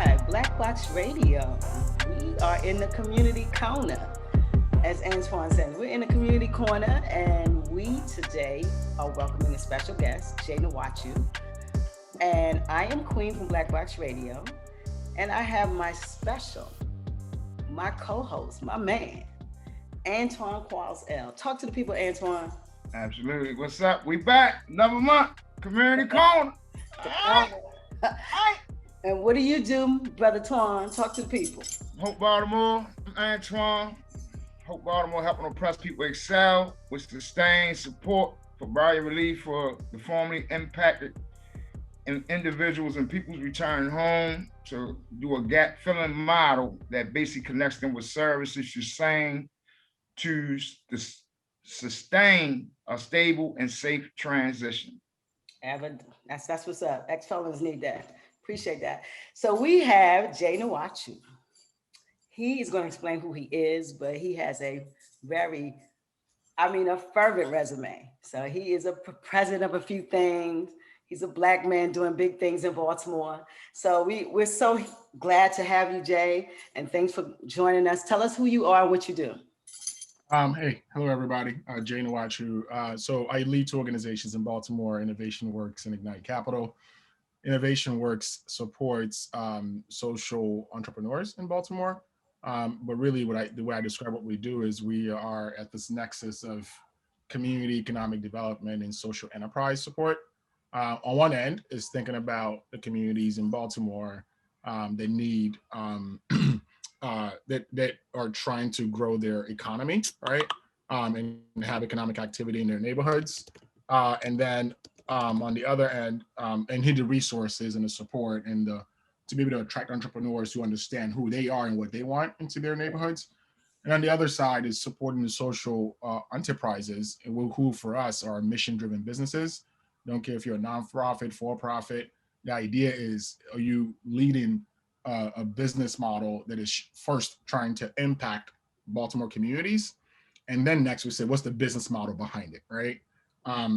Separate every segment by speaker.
Speaker 1: live, Black Box Radio. We are in the community corner, as Antoine said. We're in the community corner, and we today are welcoming a special guest, Jay Nawazu. And I am Queen from Black Box Radio, and I have my co-host, my man, Antoine Qualls L. Talk to the people, Antoine.
Speaker 2: Absolutely. What's up? We back. Another month. Community Corner.
Speaker 1: And what do you do, Brother Twan? Talk to the people.
Speaker 2: Hope Baltimore. I'm Antoine. Hope Baltimore helping oppressed people excel with sustained support for barrier relief for the formerly impacted individuals and people's return home to do a gap filling model that basically connects them with services to sustain a stable and safe transition.
Speaker 1: That's what's up. Ex-felons need that. Appreciate that. So we have Jay Nawazu. He is going to explain who he is, but he has a a fervent resume. So he is a president of a few things. He's a Black man doing big things in Baltimore. So we're so glad to have you, Jay, and thanks for joining us. Tell us who you are and what you do.
Speaker 3: Hey, hello everybody. Jay Nawazu. So I lead two organizations in Baltimore, innoVaTe and IgniteCapital. innoVaTe supports social entrepreneurs in Baltimore. But really the way I describe what we do is we are at this nexus of community economic development and social enterprise support. On one end is thinking about the communities in Baltimore that need that are trying to grow their economy, right? And have economic activity in their neighborhoods. And then on the other end, and need the resources and the support and to be able to attract entrepreneurs who understand who they are and what they want into their neighborhoods. And on the other side is supporting the social enterprises who for us are mission-driven businesses. Don't care if you're a nonprofit, for-profit. The idea is, are you leading a business model that is first trying to impact Baltimore communities? And then next we say, what's the business model behind it, right?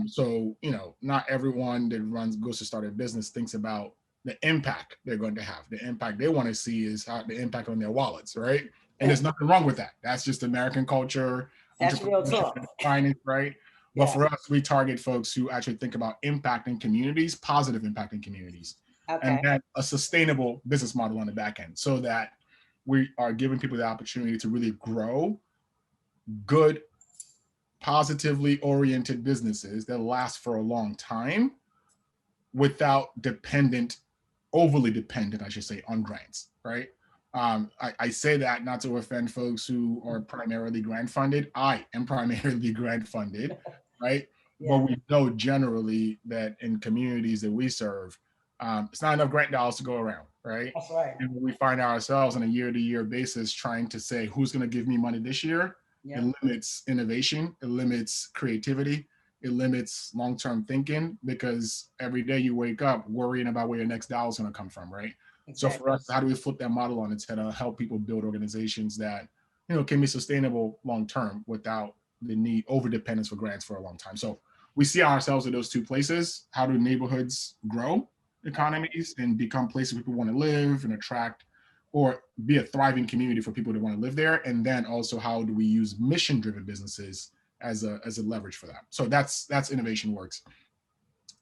Speaker 3: So, not everyone that goes to start a business thinks about the impact they're going to have. The impact they want to see is the impact on their wallets, right? And there's nothing wrong with that. That's just American culture,
Speaker 1: That's real talk.
Speaker 3: Finance, right? But for us, we target folks who actually think about impacting communities, positive impacting communities, and then a sustainable business model on the back end, so that we are giving people the opportunity to really grow good, positively oriented businesses that last for a long time without overly dependent, I should say, on grants, right? I say that not to offend folks who are primarily grant funded. I am primarily grant funded, right? But we know generally that in communities that we serve, it's not enough grant dollars to go around, right?
Speaker 1: That's right.
Speaker 3: And when we find ourselves on a year-to-year basis trying to say, who's going to give me money this year? It limits innovation, it limits creativity, it limits long-term thinking, because every day you wake up worrying about where your next dollar is going to come from, right? Exactly. So for us, how do we flip that model on its head and help people build organizations that can be sustainable long-term without the need over dependence for grants for a long time? So we see ourselves in those two places. How do neighborhoods grow economies and become places people want to live and attract, or be a thriving community for people that want to live there? And then also, how do we use mission-driven businesses as a leverage for that? So that's innoVaTe.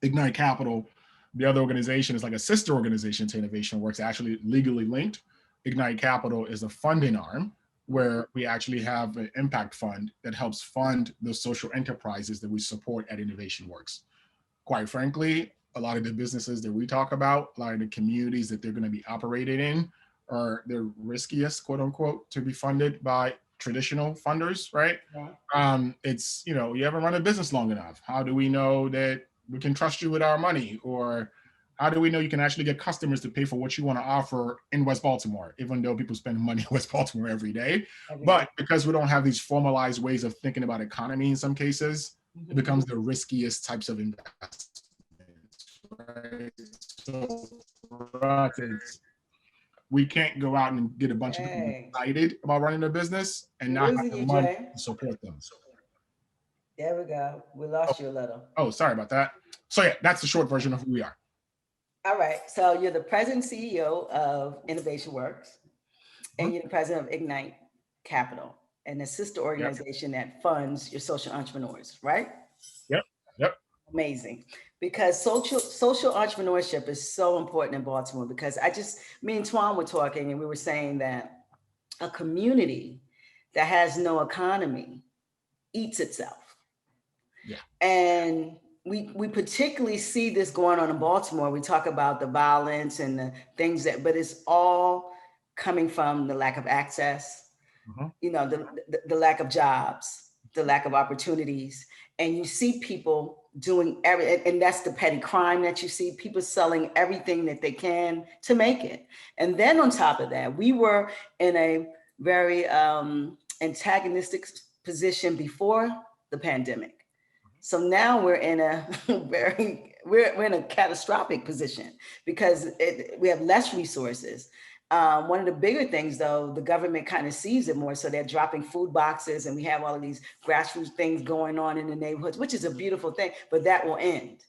Speaker 3: IgniteCapital, the other organization, is like a sister organization to innoVaTe, actually legally linked. IgniteCapital is a funding arm where we actually have an impact fund that helps fund the social enterprises that we support at innoVaTe. Quite frankly, a lot of the businesses that we talk about, a lot of the communities that they're going to be operating in, are the riskiest, quote unquote, to be funded by traditional funders, right? It's, you haven't run a business long enough. How do we know that we can trust you with our money? Or how do we know you can actually get customers to pay for what you want to offer in West Baltimore, even though people spend money in West Baltimore every day? But because we don't have these formalized ways of thinking about economy in some cases, it becomes the riskiest types of investments, right? So for us, we can't go out and get a bunch of people excited about running a business and not have the money to support them.
Speaker 1: There we go. We lost you a little.
Speaker 3: Oh, sorry about that. So yeah, that's the short version of who we are.
Speaker 1: All right. So you're the president and CEO of Innovation Works, and you're the president of Ignite Capital, and a sister
Speaker 3: Yep.
Speaker 1: organization that funds your social entrepreneurs, right?
Speaker 3: Yep. Yep.
Speaker 1: Amazing. Because social entrepreneurship is so important in Baltimore, because me and Twan were talking and we were saying that a community that has no economy eats itself.
Speaker 3: Yeah.
Speaker 1: And we particularly see this going on in Baltimore. We talk about the violence and the things but it's all coming from the lack of access, the lack of jobs, the lack of opportunities. And you see people doing and that's the petty crime that you see, people selling everything that they can to make it. And then on top of that, we were in a very antagonistic position before the pandemic. So now we're in a we're in a catastrophic position because we have less resources. One of the bigger things, though, the government kind of sees it more, so they're dropping food boxes, and we have all of these grassroots things going on in the neighborhoods, which is a beautiful thing, but that will end.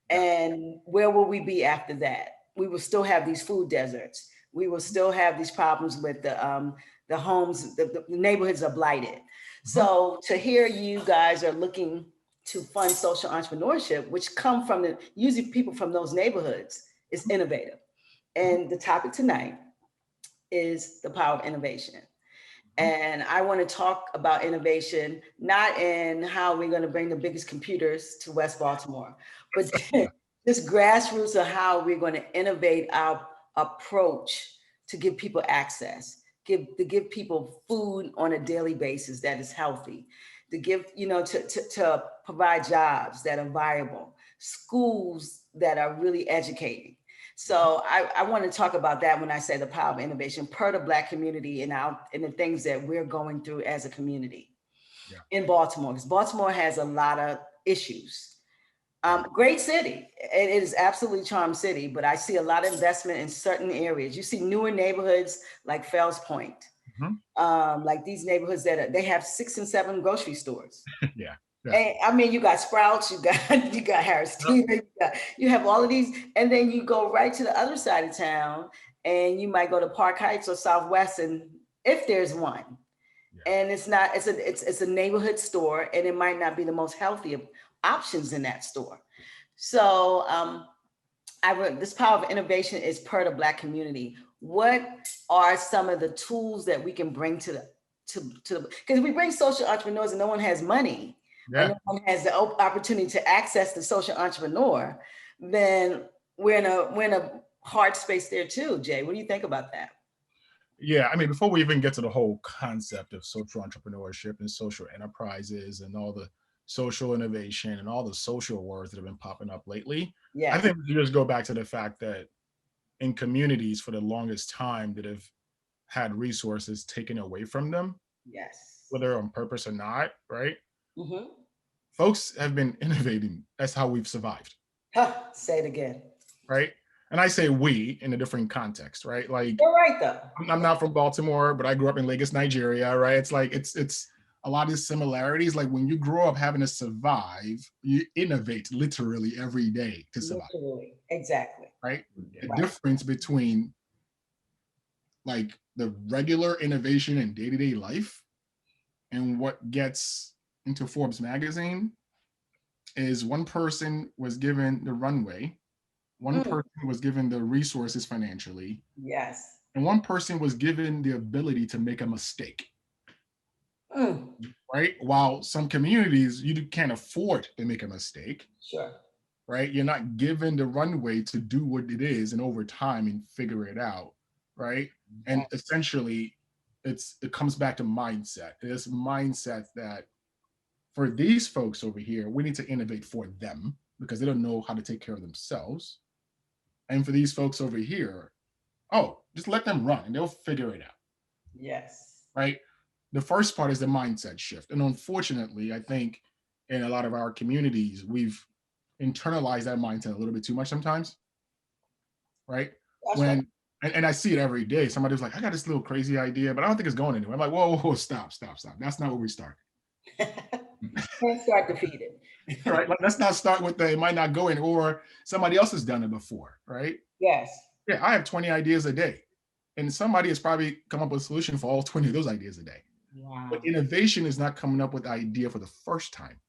Speaker 1: And where will we be after that? We will still have these food deserts. We will still have these problems with the homes. The neighborhoods are blighted. So to hear you guys are looking to fund social entrepreneurship, which come from usually people from those neighborhoods, is innovative. And the topic tonight is the power of innovation. And I want to talk about innovation, not in how we're going to bring the biggest computers to West Baltimore, but this grassroots of how we're going to innovate our approach to give people access, to give people food on a daily basis that is healthy, to give, to provide jobs that are viable, schools that are really educating. So I want to talk about that when I say the power of innovation per the Black community and the things that we're going through as a community in Baltimore, because Baltimore has a lot of issues. Great city. It is absolutely charmed city, but I see a lot of investment in certain areas. You see newer neighborhoods like Fells Point, like these neighborhoods they have 6 and 7 grocery stores.
Speaker 3: Yeah.
Speaker 1: And, I mean, you got Sprouts, you got Harris Teeter, you have all of these, and then you go right to the other side of town, and you might go to Park Heights or Southwest, and if there's one, and it's a neighborhood store, and it might not be the most healthy of options in that store. So this power of innovation is per the Black community. What are some of the tools that we can bring to because we bring social entrepreneurs and no one has money. And no one has the opportunity to access the social entrepreneur, then we're in a hard space there too. Jay, what do you think about that?
Speaker 3: Yeah, I mean, before we even get to the whole concept of social entrepreneurship and social enterprises and all the social innovation and all the social words that have been popping up lately, I think we just go back to the fact that in communities for the longest time that have had resources taken away from them, whether on purpose or not, right? Folks have been innovating. That's how we've survived.
Speaker 1: Say it again.
Speaker 3: Right? And I say we in a different context, right? Like,
Speaker 1: you're right though.
Speaker 3: I'm not from Baltimore, but I grew up in Lagos, Nigeria, right? It's like it's a lot of similarities. Like when you grow up having to survive, you innovate literally every day to survive.
Speaker 1: Literally. Exactly.
Speaker 3: Right? The difference between like the regular innovation in day-to-day life and what gets into Forbes magazine is one person was given the runway, one person was given the resources financially, and one person was given the ability to make a mistake. Right? While some communities, you can't afford to make a mistake. Right? You're not given the runway to do what it is and over time and figure it out. Right? And essentially, it comes back to mindset. It's mindset that for these folks over here, we need to innovate for them because they don't know how to take care of themselves. And for these folks over here, just let them run and they'll figure it out. Right? The first part is the mindset shift. And unfortunately, I think in a lot of our communities, we've internalized that mindset a little bit too much sometimes. Right? And I see it every day. Somebody's like, I got this little crazy idea, but I don't think it's going anywhere. I'm like, whoa, stop. That's not where we start.
Speaker 1: Can't start defeated.
Speaker 3: Right. Let's not start with it might not go in, or somebody else has done it before, right?
Speaker 1: Yes.
Speaker 3: Yeah, I have 20 ideas a day. And somebody has probably come up with a solution for all 20 of those ideas a day.
Speaker 1: Wow.
Speaker 3: But innovation is not coming up with the idea for the first time.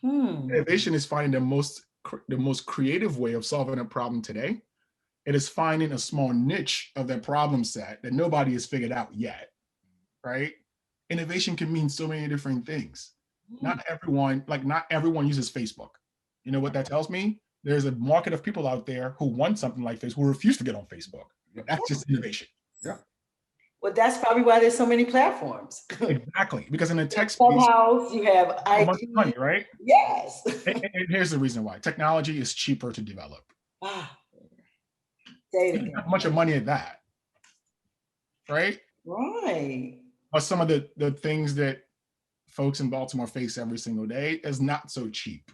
Speaker 3: Innovation is finding the most creative way of solving a problem today. It is finding a small niche of that problem set that nobody has figured out yet, right? Innovation can mean so many different things. Not everyone uses Facebook. You know what that tells me? There's a market of people out there who want something like Facebook who refuse to get on Facebook. That's just innovation.
Speaker 2: Yeah.
Speaker 1: Well, that's probably why there's so many platforms.
Speaker 3: Exactly, because in the tech space,
Speaker 1: Clubhouse, you have IT,
Speaker 3: money, right?
Speaker 1: Yes.
Speaker 3: And here's the reason why: technology is cheaper to develop.
Speaker 1: Say it again.
Speaker 3: Not much of money at that, right?
Speaker 1: Right.
Speaker 3: But some of the things that folks in Baltimore face every single day is not so cheap.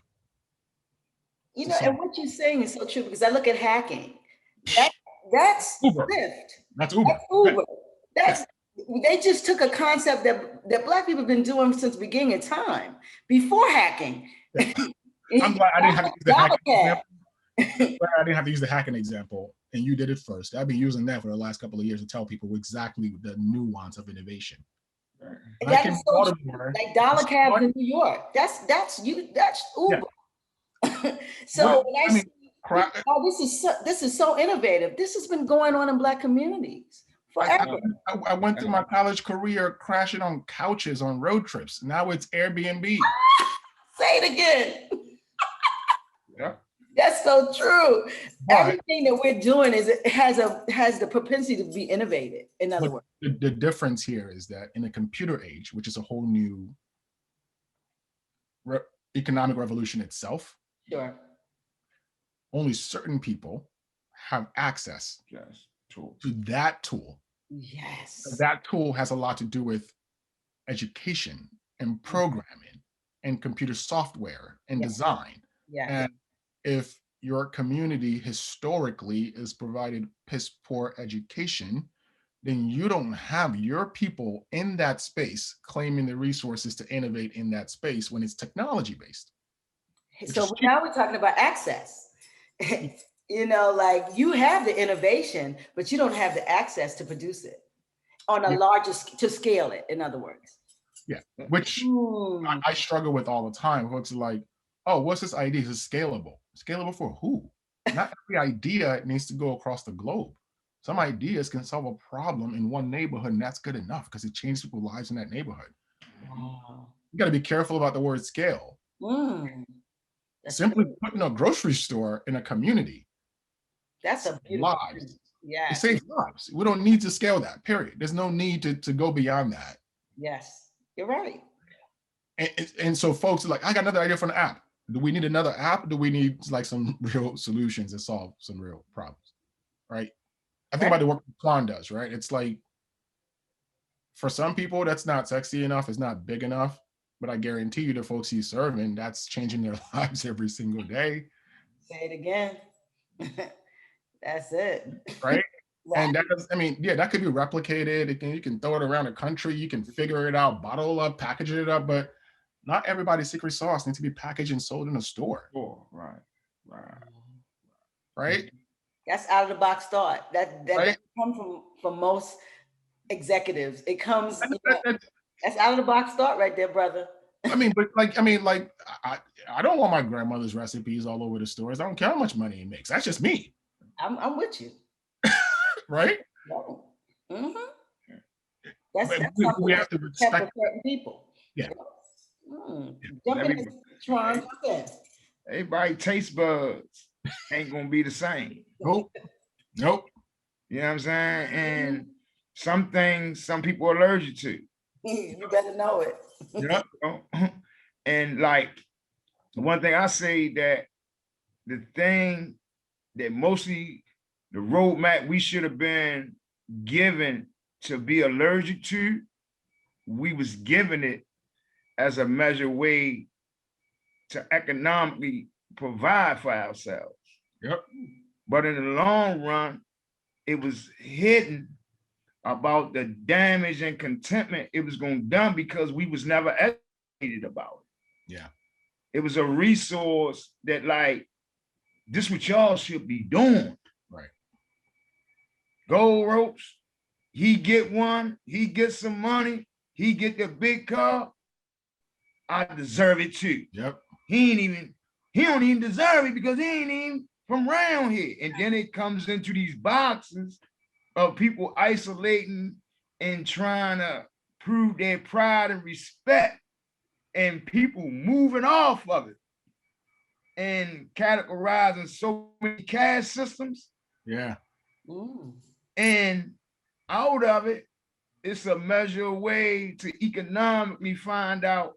Speaker 1: You know, and what you're saying is so true, because I look at hacking. That's
Speaker 3: Uber.
Speaker 1: Lyft.
Speaker 3: That's Uber.
Speaker 1: They just took a concept that Black people have been doing since the beginning of time, before hacking.
Speaker 3: Yeah. I'm glad I didn't have to use the hacking example. I'm glad I didn't have to use the hacking example, and you did it first. I've been using that for the last couple of years to tell people exactly the nuance of innovation.
Speaker 1: That is so true. Like dollar cabs in New York. That's Uber. Yeah. So when I see, oh, this is so innovative. This has been going on in Black communities forever.
Speaker 3: I went through my college career crashing on couches on road trips. Now it's Airbnb.
Speaker 1: Say it again.
Speaker 2: Yeah.
Speaker 1: That's so true. But everything that we're doing has the propensity to be innovative. In other words,
Speaker 3: the difference here is that in a computer age, which is a whole new economic revolution itself,
Speaker 1: sure,
Speaker 3: only certain people have access to that tool.
Speaker 1: Yes,
Speaker 3: that tool has a lot to do with education and programming and computer software and design.
Speaker 1: Yeah.
Speaker 3: And if your community historically is provided piss poor education, then you don't have your people in that space claiming the resources to innovate in that space when it's technology based.
Speaker 1: So now we're talking about access. You know, like you have the innovation, but you don't have the access to produce it on a larger, to scale it, in other words.
Speaker 3: Yeah, which I struggle with all the time. Folks are like, oh, what's this idea? Is it scalable? Scalable for who? Not every idea needs to go across the globe. Some ideas can solve a problem in one neighborhood, and that's good enough because it changes people's lives in that neighborhood. Wow. You got to be careful about the word scale. Simply putting a grocery store in a community.
Speaker 1: That's a beautiful
Speaker 3: lives. Yeah. It saves lives. We don't need to scale that, period. There's no need to go beyond that.
Speaker 1: Yes, you're right.
Speaker 3: And so folks are like, I got another idea for an app. Do we need another app? Do we need like some real solutions that solve some real problems? Right? I think about the work Plan does, right? It's like, for some people, that's not sexy enough. It's not big enough. But I guarantee you the folks he's serving, that's changing their lives every single day.
Speaker 1: Say it again. That's it.
Speaker 3: Right? And that is, I mean, yeah, that could be replicated. You can throw it around the country. You can figure it out, bottle it up, package it up. But not everybody's secret sauce needs to be packaged and sold in a store.
Speaker 2: Oh,
Speaker 3: right.
Speaker 1: That's out of the box thought. That comes from most executives. It comes. That's out of the box thought right there, brother.
Speaker 3: I mean, I don't want my grandmother's recipes all over the stores. I don't care how much money it makes. That's just me.
Speaker 1: I'm with you.
Speaker 3: Right?
Speaker 1: No. Mm-hmm.
Speaker 3: We have to respect
Speaker 1: certain people.
Speaker 3: Yeah.
Speaker 1: Jump in, Tron.
Speaker 2: Everybody taste buds ain't gonna be the same.
Speaker 3: Nope.
Speaker 2: You know what I'm saying? And some things, some people are allergic to.
Speaker 1: You better know it.
Speaker 2: Yeah. And like one thing I say, that the thing that mostly the roadmap we should have been given to be allergic to, we was given it as a measure way to economically provide for ourselves.
Speaker 3: Yep.
Speaker 2: But in the long run, it was hidden about the damage and contentment it was going to do because we was never educated about it.
Speaker 3: Yeah.
Speaker 2: It was a resource that like, this what y'all should be doing. gold ropes. He get one, he get some money, he get the big car. I deserve it too.
Speaker 3: Yep.
Speaker 2: He don't even deserve it because he ain't even from around here. And then it comes into these boxes of people isolating and trying to prove their pride and respect, and people moving off of it and categorizing so many caste systems.
Speaker 3: Yeah.
Speaker 1: Ooh.
Speaker 2: And out of it, it's a measure way to economically find out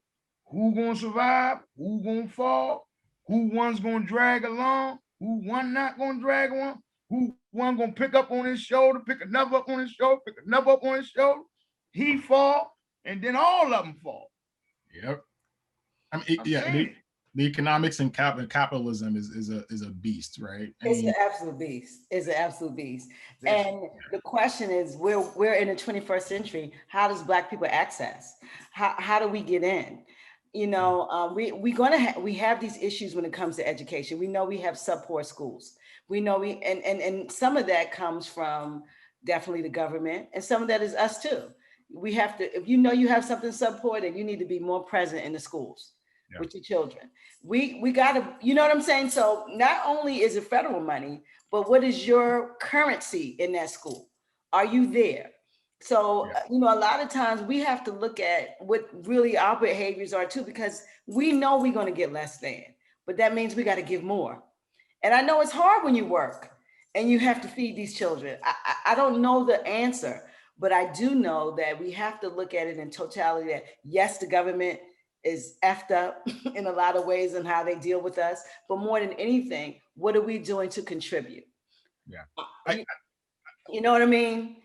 Speaker 2: who gonna survive, who gonna fall, who one's gonna drag along, who one not gonna drag on, who one gonna pick up on his shoulder, pick another up on his shoulder, pick another up on his shoulder. He fall, and then all of them fall.
Speaker 3: Yep. I mean, the economics and capitalism is a beast, right?
Speaker 1: It's an absolute beast. It's an absolute beast. And the question is, we're in the 21st century. How does Black people access? How do we get in? You know, we have these issues when it comes to education. We know we have sub-poor schools. We know and some of that comes from definitely the government, and some of that is us too. We have to, if you know you have something sub-poor, then you need to be more present in the schools with your children. We gotta, you know what I'm saying? So not only is it federal money, but what is your currency in that school? Are you there? So, you know, a lot of times we have to look at what really our behaviors are too, because we know we're gonna get less than, but that means we gotta give more. And I know it's hard when you work and you have to feed these children. I don't know the answer, but I do know that we have to look at it in totality that yes, the government is effed up in a lot of ways and how they deal with us. But more than anything, what are we doing to contribute?
Speaker 3: Yeah.
Speaker 1: You know what I mean?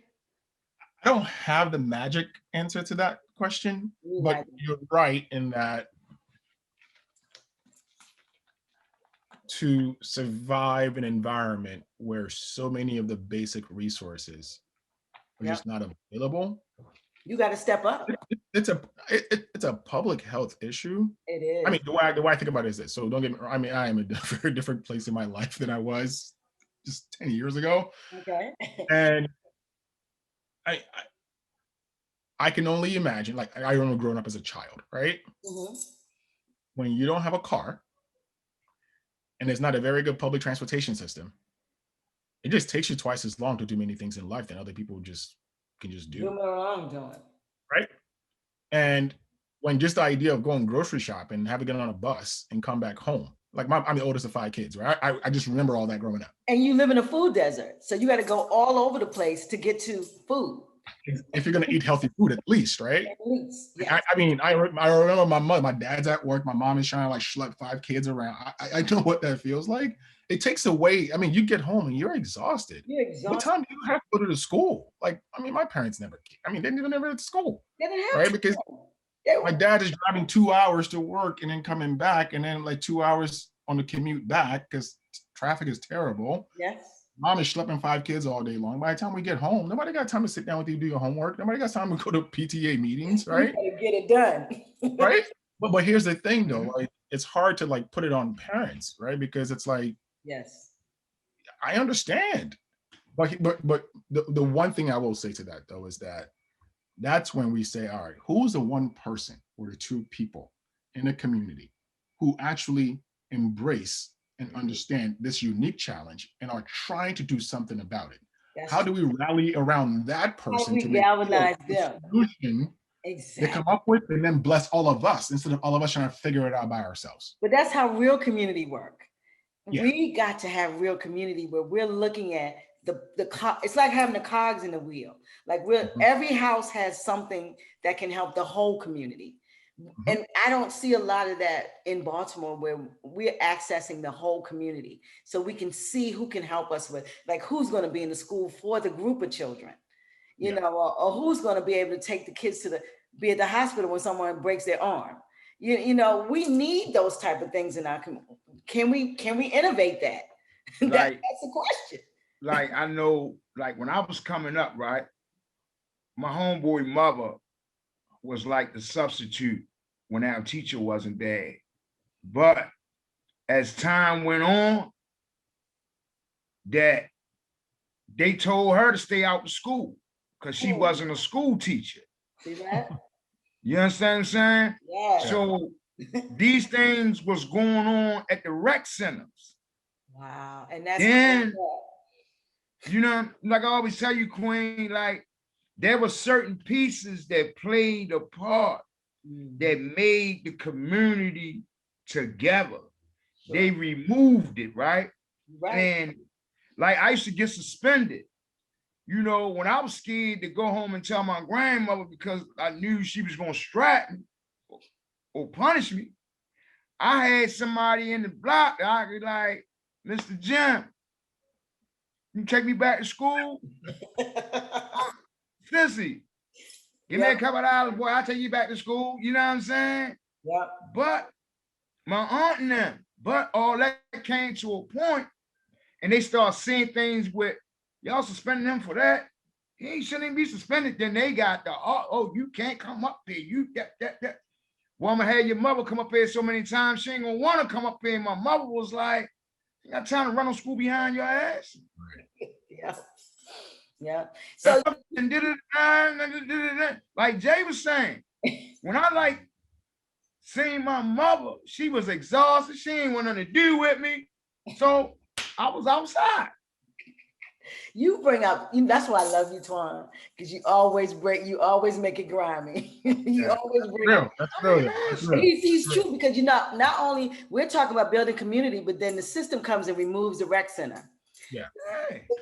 Speaker 3: I don't have the magic answer to that question, but you're right in that to survive an environment where so many of the basic resources are just not available,
Speaker 1: you got to step up.
Speaker 3: It's a public health issue.
Speaker 1: It is.
Speaker 3: I mean, the way I think about it is this. So don't get me. I mean, I am a very different place in my life than I was just 10 years ago.
Speaker 1: Okay.
Speaker 3: And I can only imagine. Like I remember growing up as a child, right? Mm-hmm. When you don't have a car, and there's not a very good public transportation system, it just takes you twice as long to do many things in life than other people can just do. Right? And when just the idea of going grocery shopping, having to get on a bus and come back home, like I'm the oldest of 5 kids, right? I just remember all that growing up. And
Speaker 1: you live in a food desert, so you got to go all over the place to get to food.
Speaker 3: If you're gonna eat healthy food, at least, right?
Speaker 1: At least, yes.
Speaker 3: I mean, I remember my dad's at work, my mom is trying to like schlep 5 kids around. I know what that feels like. It takes away. I mean, you get home and you're exhausted. What time do you have to go to the school? Like, I mean, my parents never. I mean, they didn't even at school, right? Because my dad is driving 2 hours to work and then coming back, and then like 2 hours on the commute back because traffic is terrible.
Speaker 1: Yes.
Speaker 3: Mom is schlepping 5 kids all day long. By the time we get home, nobody got time to sit down with you, do your homework. Nobody got time to go to PTA meetings, right?
Speaker 1: You gotta get it done.
Speaker 3: Right? But here's the thing though, like it's hard to like put it on parents, right? Because it's like,
Speaker 1: yes,
Speaker 3: I understand. But the one thing I will say to that though is that that's when we say, all right, who's the one person or the 2 people in a community who actually embrace and understand this unique challenge and are trying to do something about it? How do we rally around that person to
Speaker 1: galvanize them?
Speaker 3: Solution they come up with, and then bless all of us instead of all of us trying to figure it out by ourselves.
Speaker 1: But that's how real community work. Yeah. We got to have real community where we're looking at it's like having the cogs in the wheel. Like every house has something that can help the whole community. Mm-hmm. And I don't see a lot of that in Baltimore where we're accessing the whole community. So we can see who can help us with, like who's going to be in the school for the group of children, you know, or who's going to be able to take the kids be at the hospital when someone breaks their arm. You know, we need those type of things in our community. Can we innovate that? That's the question.
Speaker 2: Like, I know, like when I was coming up, right, my homeboy mother was like the substitute when our teacher wasn't there. But as time went on, that they told her to stay out of school because she wasn't a school teacher.
Speaker 1: See that?
Speaker 2: You understand what I'm saying?
Speaker 1: Yeah.
Speaker 2: So these things was going on at the rec centers.
Speaker 1: Wow. And that's
Speaker 2: then, you know, like I always tell you, Queen, like there were certain pieces that played a part that made the community together. Sure. They removed it, right? And like I used to get suspended. You know, when I was scared to go home and tell my grandmother because I knew she was going to strike me or punish me, I had somebody in the block that I could like, Mr. Jim, you take me back to school? Sissy, give me a couple of dollars, boy, I'll take you back to school. You know what I'm saying?
Speaker 1: Yeah.
Speaker 2: But my aunt and them, but all that came to a point and they start seeing things with, y'all suspending him for that. He shouldn't even be suspended. Then they got the, oh, you can't come up here. You that. Well, I'm gonna have your mother come up here so many times, she ain't gonna want to come up here. And my mother was like, you got time to run on school behind your ass?
Speaker 1: Yeah. Yeah. So
Speaker 2: like Jay was saying, when I like seen my mother, she was exhausted. She ain't want nothing to do with me. So I was outside.
Speaker 1: You bring up, that's why I love you, Twan, because you always make it grimy. You always bring
Speaker 3: real. That's real.
Speaker 1: He's true because you know, not only we're talking about building community, but then the system comes and removes the rec center.
Speaker 3: Yeah.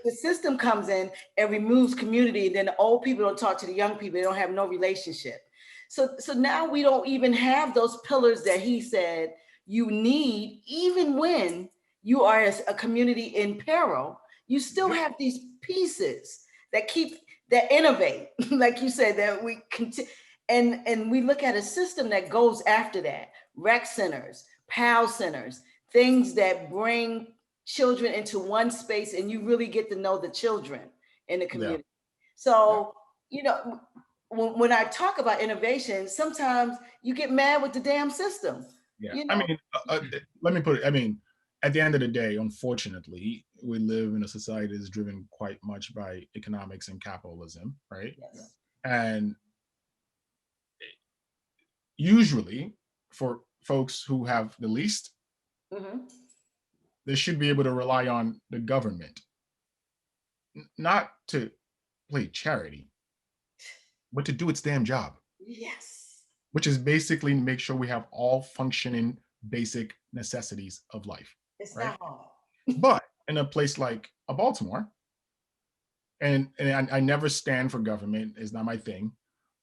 Speaker 1: The system comes in and removes community, and then the old people don't talk to the young people. They don't have no relationship. So now we don't even have those pillars that he said you need, even when you are a community in peril. You still have these pieces that innovate, like you said, that we continue. And we look at a system that goes after that. Rec centers, PAL centers, things that bring children into one space and you really get to know the children in the community. Yeah. So, you know, when I talk about innovation, sometimes you get mad with the damn system.
Speaker 3: Yeah,
Speaker 1: you know?
Speaker 3: I mean, let me put it, I mean, at the end of the day, unfortunately, we live in a society that is driven quite much by economics and capitalism, right?
Speaker 1: Yes.
Speaker 3: And usually for folks who have the least, they should be able to rely on the government, not to play charity, but to do its damn job.
Speaker 1: Yes.
Speaker 3: Which is basically make sure we have all functioning basic necessities of life.
Speaker 1: It's right? Not hard.
Speaker 3: But in a place like Baltimore, and I never stand for government, it's not my thing.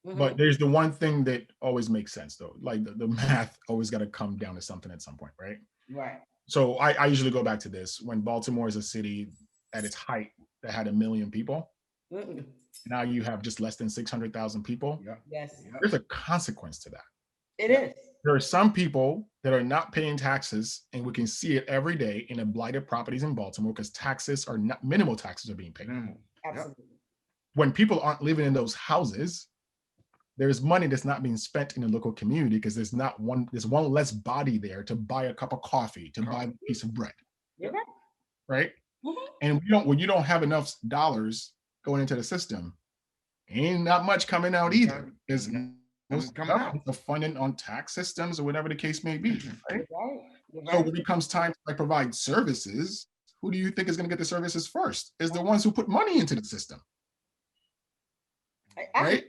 Speaker 3: But there's the one thing that always makes sense though. Like the math always got to come down to something at some point, right?
Speaker 1: Right.
Speaker 3: So I usually go back to this. When Baltimore is a city at its height that had 1 million people, now you have just less than 600,000 people.
Speaker 2: Yeah.
Speaker 1: Yes.
Speaker 3: There's a consequence to that.
Speaker 1: It is.
Speaker 3: There are some people that are not paying taxes, and we can see it every day in the blighted properties in Baltimore because taxes are not, minimal taxes are being paid.
Speaker 1: Absolutely.
Speaker 3: When people aren't living in those houses, there's money that's not being spent in the local community because there's one less body there to buy a cup of coffee, to buy a piece of bread.
Speaker 1: You're right.
Speaker 3: Right? And when you don't have enough dollars going into the system, ain't not much coming out either. Because most governments are funding on tax systems or whatever the case may be. Right? You're right. So when it comes time to like provide services, who do you think is going to get the services first? Is the ones who put money into the system. Right?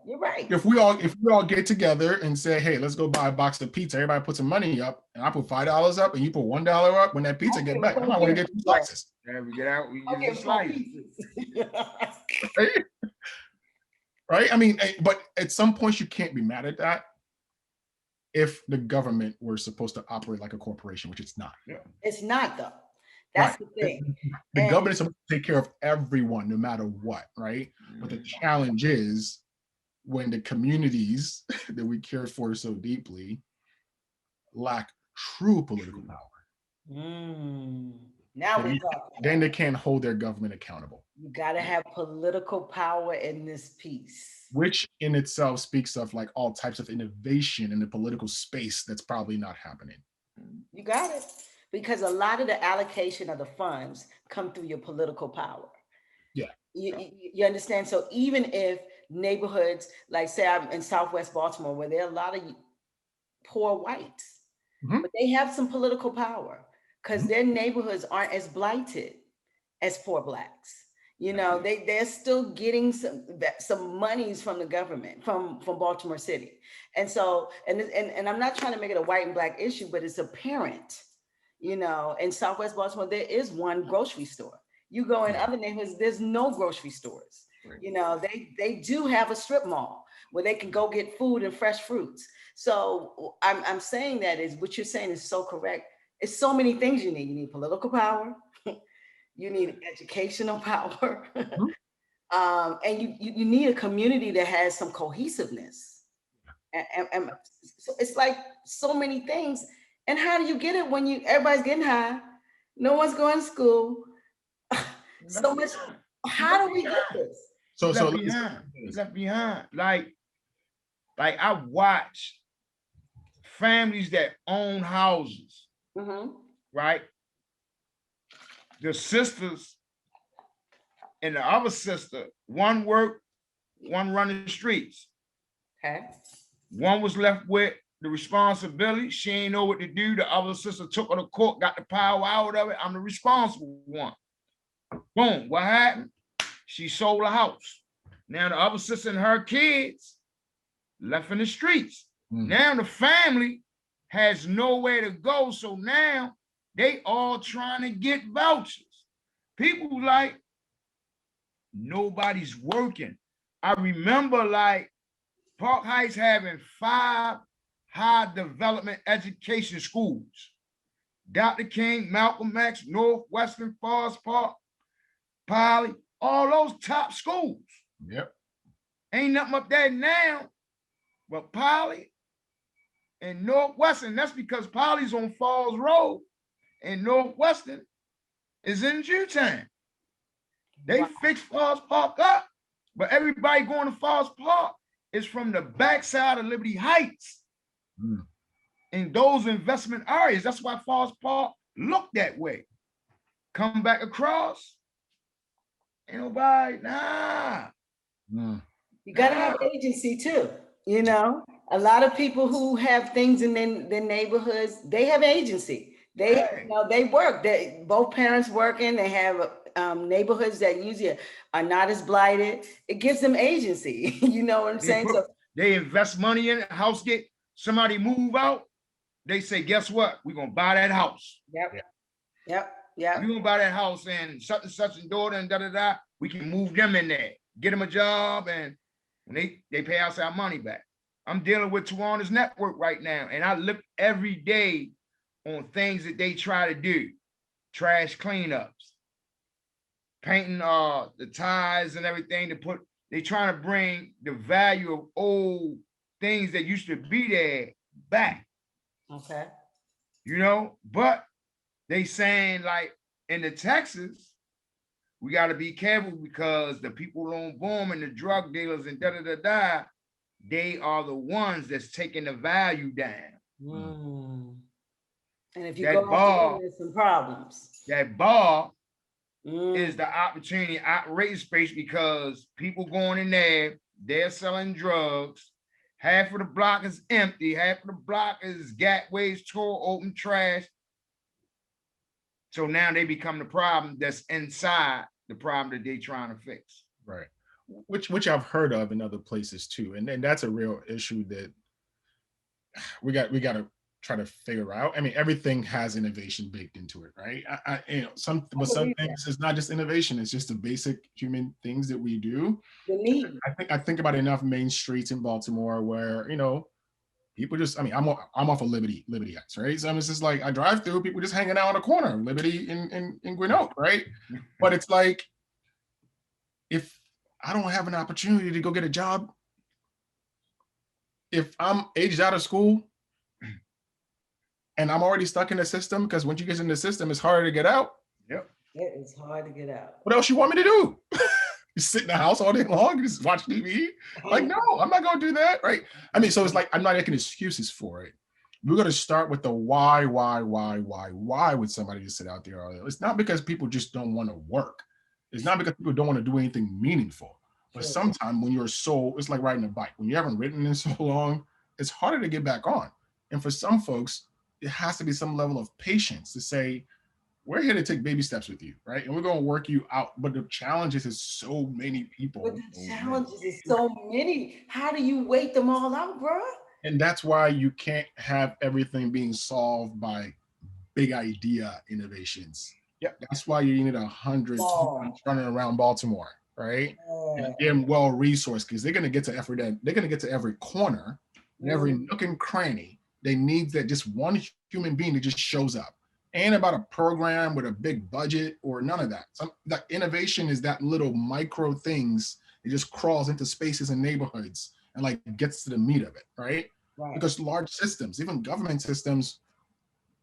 Speaker 1: You're right.
Speaker 3: If we all get together and say, hey, let's go buy a box of pizza, everybody put some money up, and I put $5 up and you put $1 up, when that pizza get back, I might want to get 2 slices.
Speaker 2: Yeah, we get out, we get slices.
Speaker 3: Right? I mean, but at some point you can't be mad at that if the government were supposed to operate like a corporation, which it's not.
Speaker 1: Yeah. It's not though. That's the thing.
Speaker 3: The government is supposed to take care of everyone, no matter what, right? But the challenge is when the communities that we care for so deeply lack true political power.
Speaker 1: Now we're talking.
Speaker 3: Then they can't hold their government accountable.
Speaker 1: You got to have political power in this piece.
Speaker 3: Which in itself speaks of like all types of innovation in the political space that's probably not happening.
Speaker 1: You got it. Because a lot of the allocation of the funds come through your political power. You understand? So even if neighborhoods, like say I'm in Southwest Baltimore, where there are a lot of poor whites,
Speaker 3: Mhm.
Speaker 1: but they have some political power because
Speaker 3: Mhm.
Speaker 1: their neighborhoods aren't as blighted as poor blacks. You know, they're still getting some monies from the government from Baltimore City, and so and I'm not trying to make it a white and black issue, but it's apparent. You know, in Southwest Baltimore, there is one grocery store. You go in
Speaker 3: Yeah.
Speaker 1: other neighborhoods, there's no grocery stores.
Speaker 3: Right.
Speaker 1: You know, they do have a strip mall where they can go get food and fresh fruits. So I'm saying that is what you're saying is so correct. It's so many things you need. You need political power. You need educational power.
Speaker 3: Mhm.
Speaker 1: And you need a community that has some cohesiveness. And so it's like so many things. And how do you get it when everybody's getting high? No one's going to school.
Speaker 2: Left
Speaker 1: So much.
Speaker 2: behind. You
Speaker 1: How
Speaker 2: left
Speaker 1: do we get
Speaker 2: behind.
Speaker 1: this?
Speaker 2: You
Speaker 3: So
Speaker 2: left
Speaker 3: let me say
Speaker 2: behind. You
Speaker 3: this.
Speaker 2: left behind. Like I watch families that own houses,
Speaker 1: Mm-hmm.
Speaker 2: right? The sisters and the other sister, one worked, one running the streets.
Speaker 1: Okay.
Speaker 2: One was left with the responsibility. She ain't know what to do. The other sister took her to court, got the power out of it. I'm the responsible one. Boom. What happened? She sold a house. Now the other sister and her kids left in the streets. Now the family has nowhere to go. So now they all trying to get vouchers. People like, nobody's working. I remember like Park Heights having 5 high development education schools. Dr. King, Malcolm X, Northwestern, Forest Park, Poly, all those top schools.
Speaker 3: Yep.
Speaker 2: Ain't nothing up there now but Poly and Northwestern. That's because Poly's on Falls Road and Northwestern is in Jewtown. They fixed Falls Park up, but everybody going to Falls Park is from the backside of Liberty Heights. In those investment areas. That's why Falls Park look that way. Come back across, ain't nobody, nah.
Speaker 1: You got to have agency too. You know, a lot of people who have things in their neighborhoods, they have agency. They, you know, they work. They both parents working. They have neighborhoods that usually are not as blighted. It gives them agency. You know what I'm saying? So
Speaker 2: They invest money in it. House get somebody move out. They say, guess what? We're gonna buy that house.
Speaker 1: Yep.
Speaker 2: We're gonna buy that house and such and daughter and da. We can move them in there, get them a job, and when they pay us our money back. I'm dealing with Tawana's network right now, and I look every day on things that they try to do. Trash cleanups, painting the ties and everything to put, they trying to bring the value of old things that used to be there back.
Speaker 1: Okay.
Speaker 2: You know, but they saying like in the Texas, we got to be careful because the people on boom and the drug dealers and da, they are the ones that's taking the value down.
Speaker 1: And if you
Speaker 2: That
Speaker 1: go after them,
Speaker 2: bar,
Speaker 1: there's some problems.
Speaker 2: that bar is the opportunity outrage space because people going in there, they're selling drugs. Half of the block is empty. Half of the block is gatways, tore open trash. So now they become the problem that's inside the problem that they're trying to fix.
Speaker 3: Right. Which I've heard of in other places too. And then that's a real issue that we got to try to figure out. I mean, everything has innovation baked into it, right? You know, some things it's not just innovation; it's just the basic human things that we do.
Speaker 1: The need.
Speaker 3: I think about enough main streets in Baltimore where, you know, people just, I mean, I'm off of Liberty Heights, right? So it's just like I drive through, people just hanging out on the corner, Liberty in Gwinnett Oak, right? But it's like, if I don't have an opportunity to go get a job, if I'm aged out of school and I'm already stuck in the system, because once you get in the system, it's harder to get out.
Speaker 2: Yep.
Speaker 1: It is hard to get out.
Speaker 3: What else you want me to do? You sit in the house all day long, just watch TV? Like, no, I'm not going to do that, right? I mean, so it's like, I'm not making excuses for it. We're going to start with the why would somebody just sit out there all day? It's not because people just don't want to work. It's not because people don't want to do anything meaningful, but
Speaker 1: Sure.
Speaker 3: sometimes when you're it's like riding a bike. When you haven't ridden in so long, it's harder to get back on. And for some folks, it has to be some level of patience to say, we're here to take baby steps with you, right? And we're going to work you out. But the challenges is so many people.
Speaker 1: But the challenges is so many. How do you wait them all out, bro?
Speaker 3: And that's why you can't have everything being solved by big idea innovations.
Speaker 2: Yeah.
Speaker 3: That's why you need 100 running around Baltimore, right? And they're well resourced because they're going to get to every corner and every nook and cranny. They need that just one human being that just shows up. Ain't about a program with a big budget or none of that. That innovation is that little micro things that just crawls into spaces and neighborhoods and like gets to the meat of it, right? Because large systems, even government systems,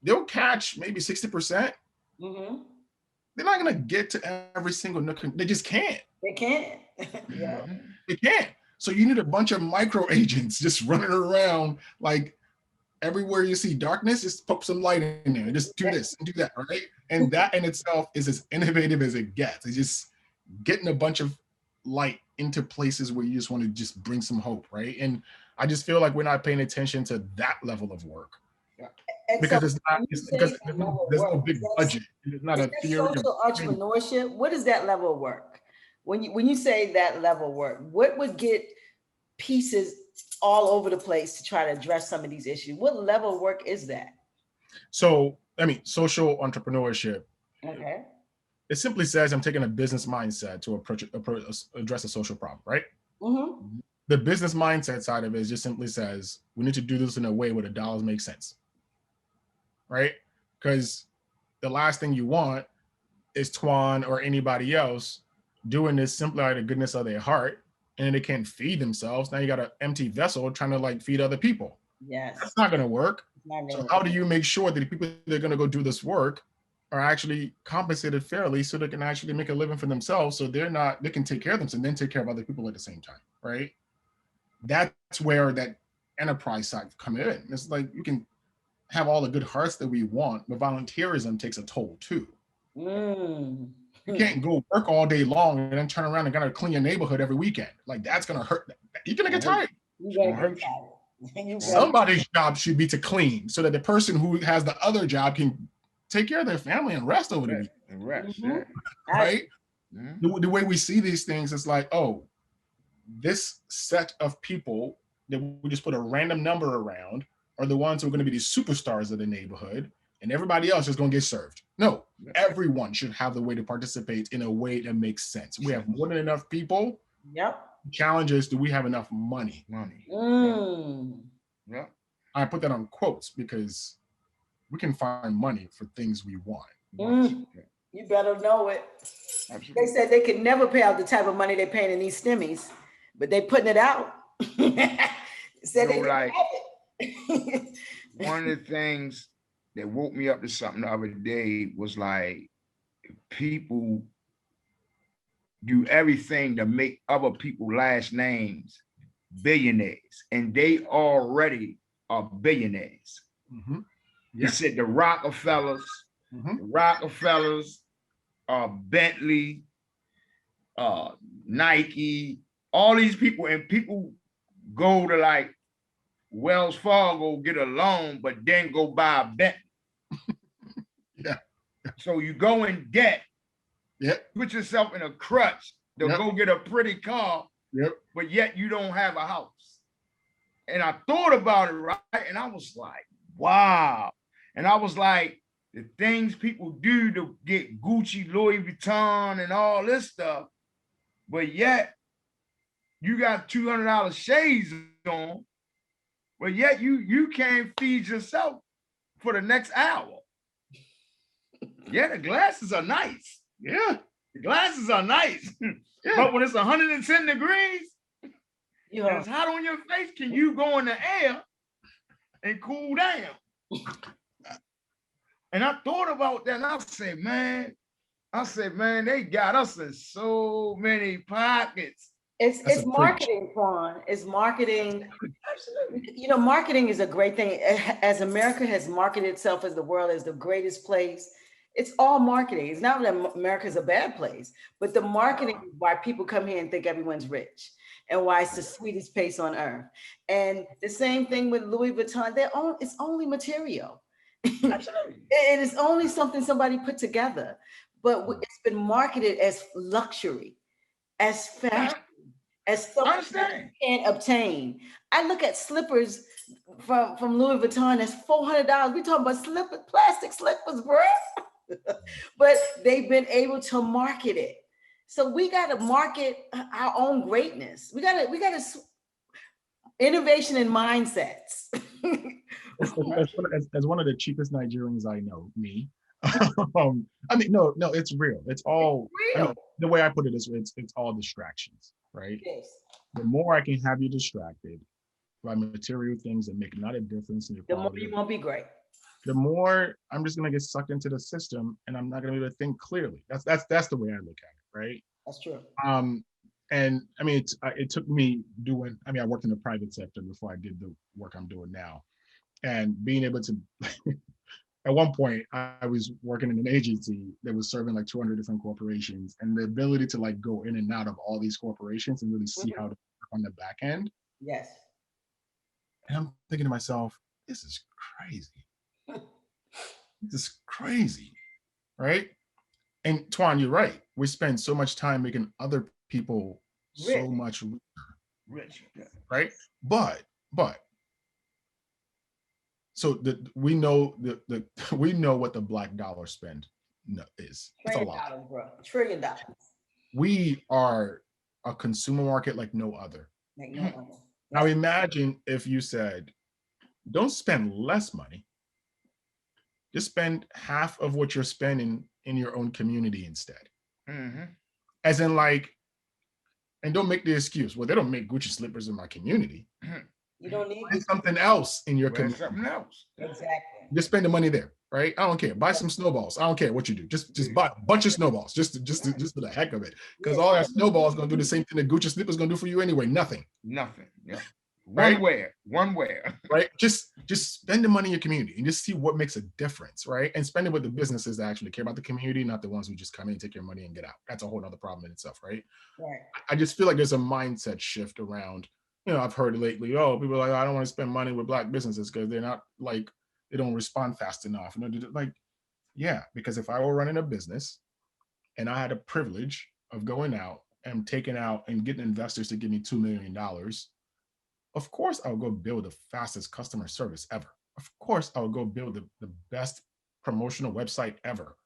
Speaker 3: they'll catch maybe 60%. They're not going to get to every single nook. They just can't.
Speaker 1: They can't.
Speaker 3: Yeah. They can't. So you need a bunch of micro agents just running around like everywhere you see darkness, just put some light in there and just do this and do that, right? And that in itself is as innovative as it gets. It's just getting a bunch of light into places where you just want to just bring some hope, right? And I just feel like we're not paying attention to that level of work. Because there's no big budget. It's not a theory of
Speaker 1: entrepreneurship. What is that level of work? When you say that level of work, what would get pieces all over the place to try to address some of these issues? What level of work is that?
Speaker 3: So, I mean, social entrepreneurship.
Speaker 1: Okay.
Speaker 3: It simply says I'm taking a business mindset to address a social problem, right? The business mindset side of it just simply says we need to do this in a way where the dollars make sense, right? Because the last thing you want is Twan or anybody else doing this simply out of the goodness of their heart, and they can't feed themselves. Now you got an empty vessel trying to like feed other people.
Speaker 1: Yes.
Speaker 3: That's not going to work. So how do you make sure that the people that are going to go do this work are actually compensated fairly so they can actually make a living for themselves, so they can take care of themselves and then take care of other people at the same time, right? That's where that enterprise side come in. It's like you can have all the good hearts that we want, but volunteerism takes a toll too. You can't go work all day long and then turn around and gotta clean your neighborhood every weekend. Like that's gonna hurt. You're gonna get tired. Somebody's job should be to clean so that the person who has the other job can take care of their family and rest over the weekend. Right? The way we see these things, it's like, oh, this set of people that we just put a random number around are the ones who are going to be the superstars of the neighborhood, and everybody else is going to get served. No, everyone should have the way to participate in a way that makes sense. We have more than enough people.
Speaker 1: Yep.
Speaker 3: The challenge is, do we have enough money?
Speaker 2: Yeah.
Speaker 3: I put that on quotes because we can find money for things we want.
Speaker 1: You better know it. Absolutely. They said they could never pay out the type of money they're paying in these stimmies, but they putting it out. Said they
Speaker 2: like one of the things that woke me up to something the other day was like people do everything to make other people's last names billionaires, and they already are billionaires. He said the Rockefellers, Bentley, Nike, all these people, and people go to like Wells Fargo, get a loan, but then go buy a Bentley. So you go in debt, put yourself in a crutch to go get a pretty car, but yet you don't have a house. And I thought about it, right? And I was like, wow. And I was like, the things people do to get Gucci, Louis Vuitton, and all this stuff, but yet you got $200 shades on, but yet you can't feed yourself for the next hour. Yeah, the glasses are nice. The glasses are nice. But when it's 110 degrees, and it's hot on your face, can you go in the air and cool down? And I thought about that, and I said, man, they got us in so many pockets.
Speaker 1: It's marketing, Quan. It's marketing. Absolutely. You know, marketing is a great thing. As America has marketed itself as the world as the greatest place, It's all marketing. It's not that America's a bad place, but the marketing is why people come here and think everyone's rich and why it's the sweetest place on earth. And the same thing with Louis Vuitton. It's only material.
Speaker 2: Absolutely.
Speaker 1: It is only something somebody put together, but it's been marketed as luxury, as fashion, as something that you can't obtain. I look at slippers from Louis Vuitton that's $400. We talking about slippers, plastic slippers, bro. But they've been able to market it. So we got to market our own greatness. We got to innovation and mindsets.
Speaker 3: As one of the cheapest Nigerians I know, me. I mean, no, it's real. It's all real. I mean, the way I put it is, it's all distractions, right?
Speaker 1: Yes.
Speaker 3: The more I can have you distracted by material things that make not a difference in your quality,
Speaker 1: the more you won't be great.
Speaker 3: The more I'm just gonna get sucked into the system, and I'm not gonna be able to think clearly. That's the way I look at it, right?
Speaker 1: That's true.
Speaker 3: And I mean, it took me doing. I mean, I worked in the private sector before I did the work I'm doing now, and being able to. At one point, I was working in an agency that was serving like 200 different corporations, and the ability to like go in and out of all these corporations and really see how to work on the back end.
Speaker 1: Yes.
Speaker 3: And I'm thinking to myself, this is crazy. This is crazy, right? And Twan, you're right. We spend so much time making other people so much richer, right? But so we know we know what the black dollar spend is. It's a lot.
Speaker 1: Bro. $1 trillion.
Speaker 3: We are a consumer market like no other. Now imagine if you said, don't spend less money. Just spend half of what you're spending in your own community instead. As in like, and don't make the excuse, well, they don't make Gucci slippers in my community.
Speaker 1: You don't need
Speaker 3: something else in your community.
Speaker 2: Something else.
Speaker 1: Exactly.
Speaker 3: Just spend the money there, right? I don't care. Buy some snowballs. I don't care what you do. Just buy a bunch of snowballs, just for the heck of it. Because all that snowball is gonna do the same thing that Gucci slipper is gonna do for you anyway. Nothing. Yeah.
Speaker 2: Right? One way.
Speaker 3: Right? Just spend the money in your community and just see what makes a difference, right? And spend it with the businesses that actually care about the community, not the ones who just come in, take your money, and get out. That's a whole other problem in itself, right?
Speaker 1: Right.
Speaker 3: I just feel like there's a mindset shift around. You know, I've heard lately, people are like, I don't want to spend money with black businesses because they're not like, they don't respond fast enough. And like, yeah, because if I were running a business and I had a privilege of going out and taking out and getting investors to give me $2 million, of course I would go build the fastest customer service ever. Of course I would go build the best promotional website ever.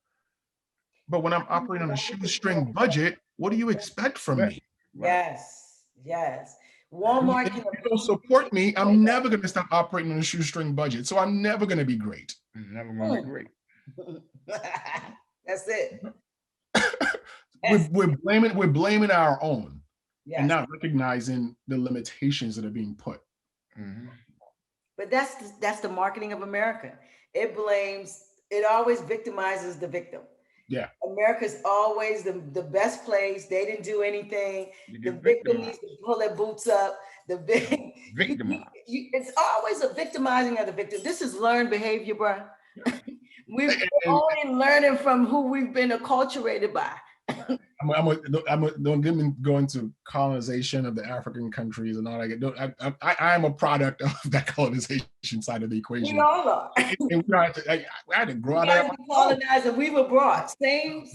Speaker 3: But when I'm operating on a shoestring budget, what do you expect from me?
Speaker 1: Yes. Walmart
Speaker 3: if you don't support me, I'm never going to stop operating on a shoestring budget. So I'm never going to be great.
Speaker 2: Never going to be great.
Speaker 1: That's it.
Speaker 3: We're blaming our own and not recognizing the limitations that are being put.
Speaker 1: But that's the marketing of America. It always victimizes the victim.
Speaker 3: Yeah.
Speaker 1: America's always the best place. They didn't do anything. The victim needs to pull their boots up.
Speaker 2: Victimized.
Speaker 1: It's always a victimizing of the victim. This is learned behavior, bro. We're only learning from who we've been acculturated by.
Speaker 3: Don't get me going to colonization of the African countries and all that. I am a product of that colonization side of the equation.
Speaker 1: We all are.
Speaker 3: I had to grow out of that.
Speaker 1: Colonized and we were brought. Same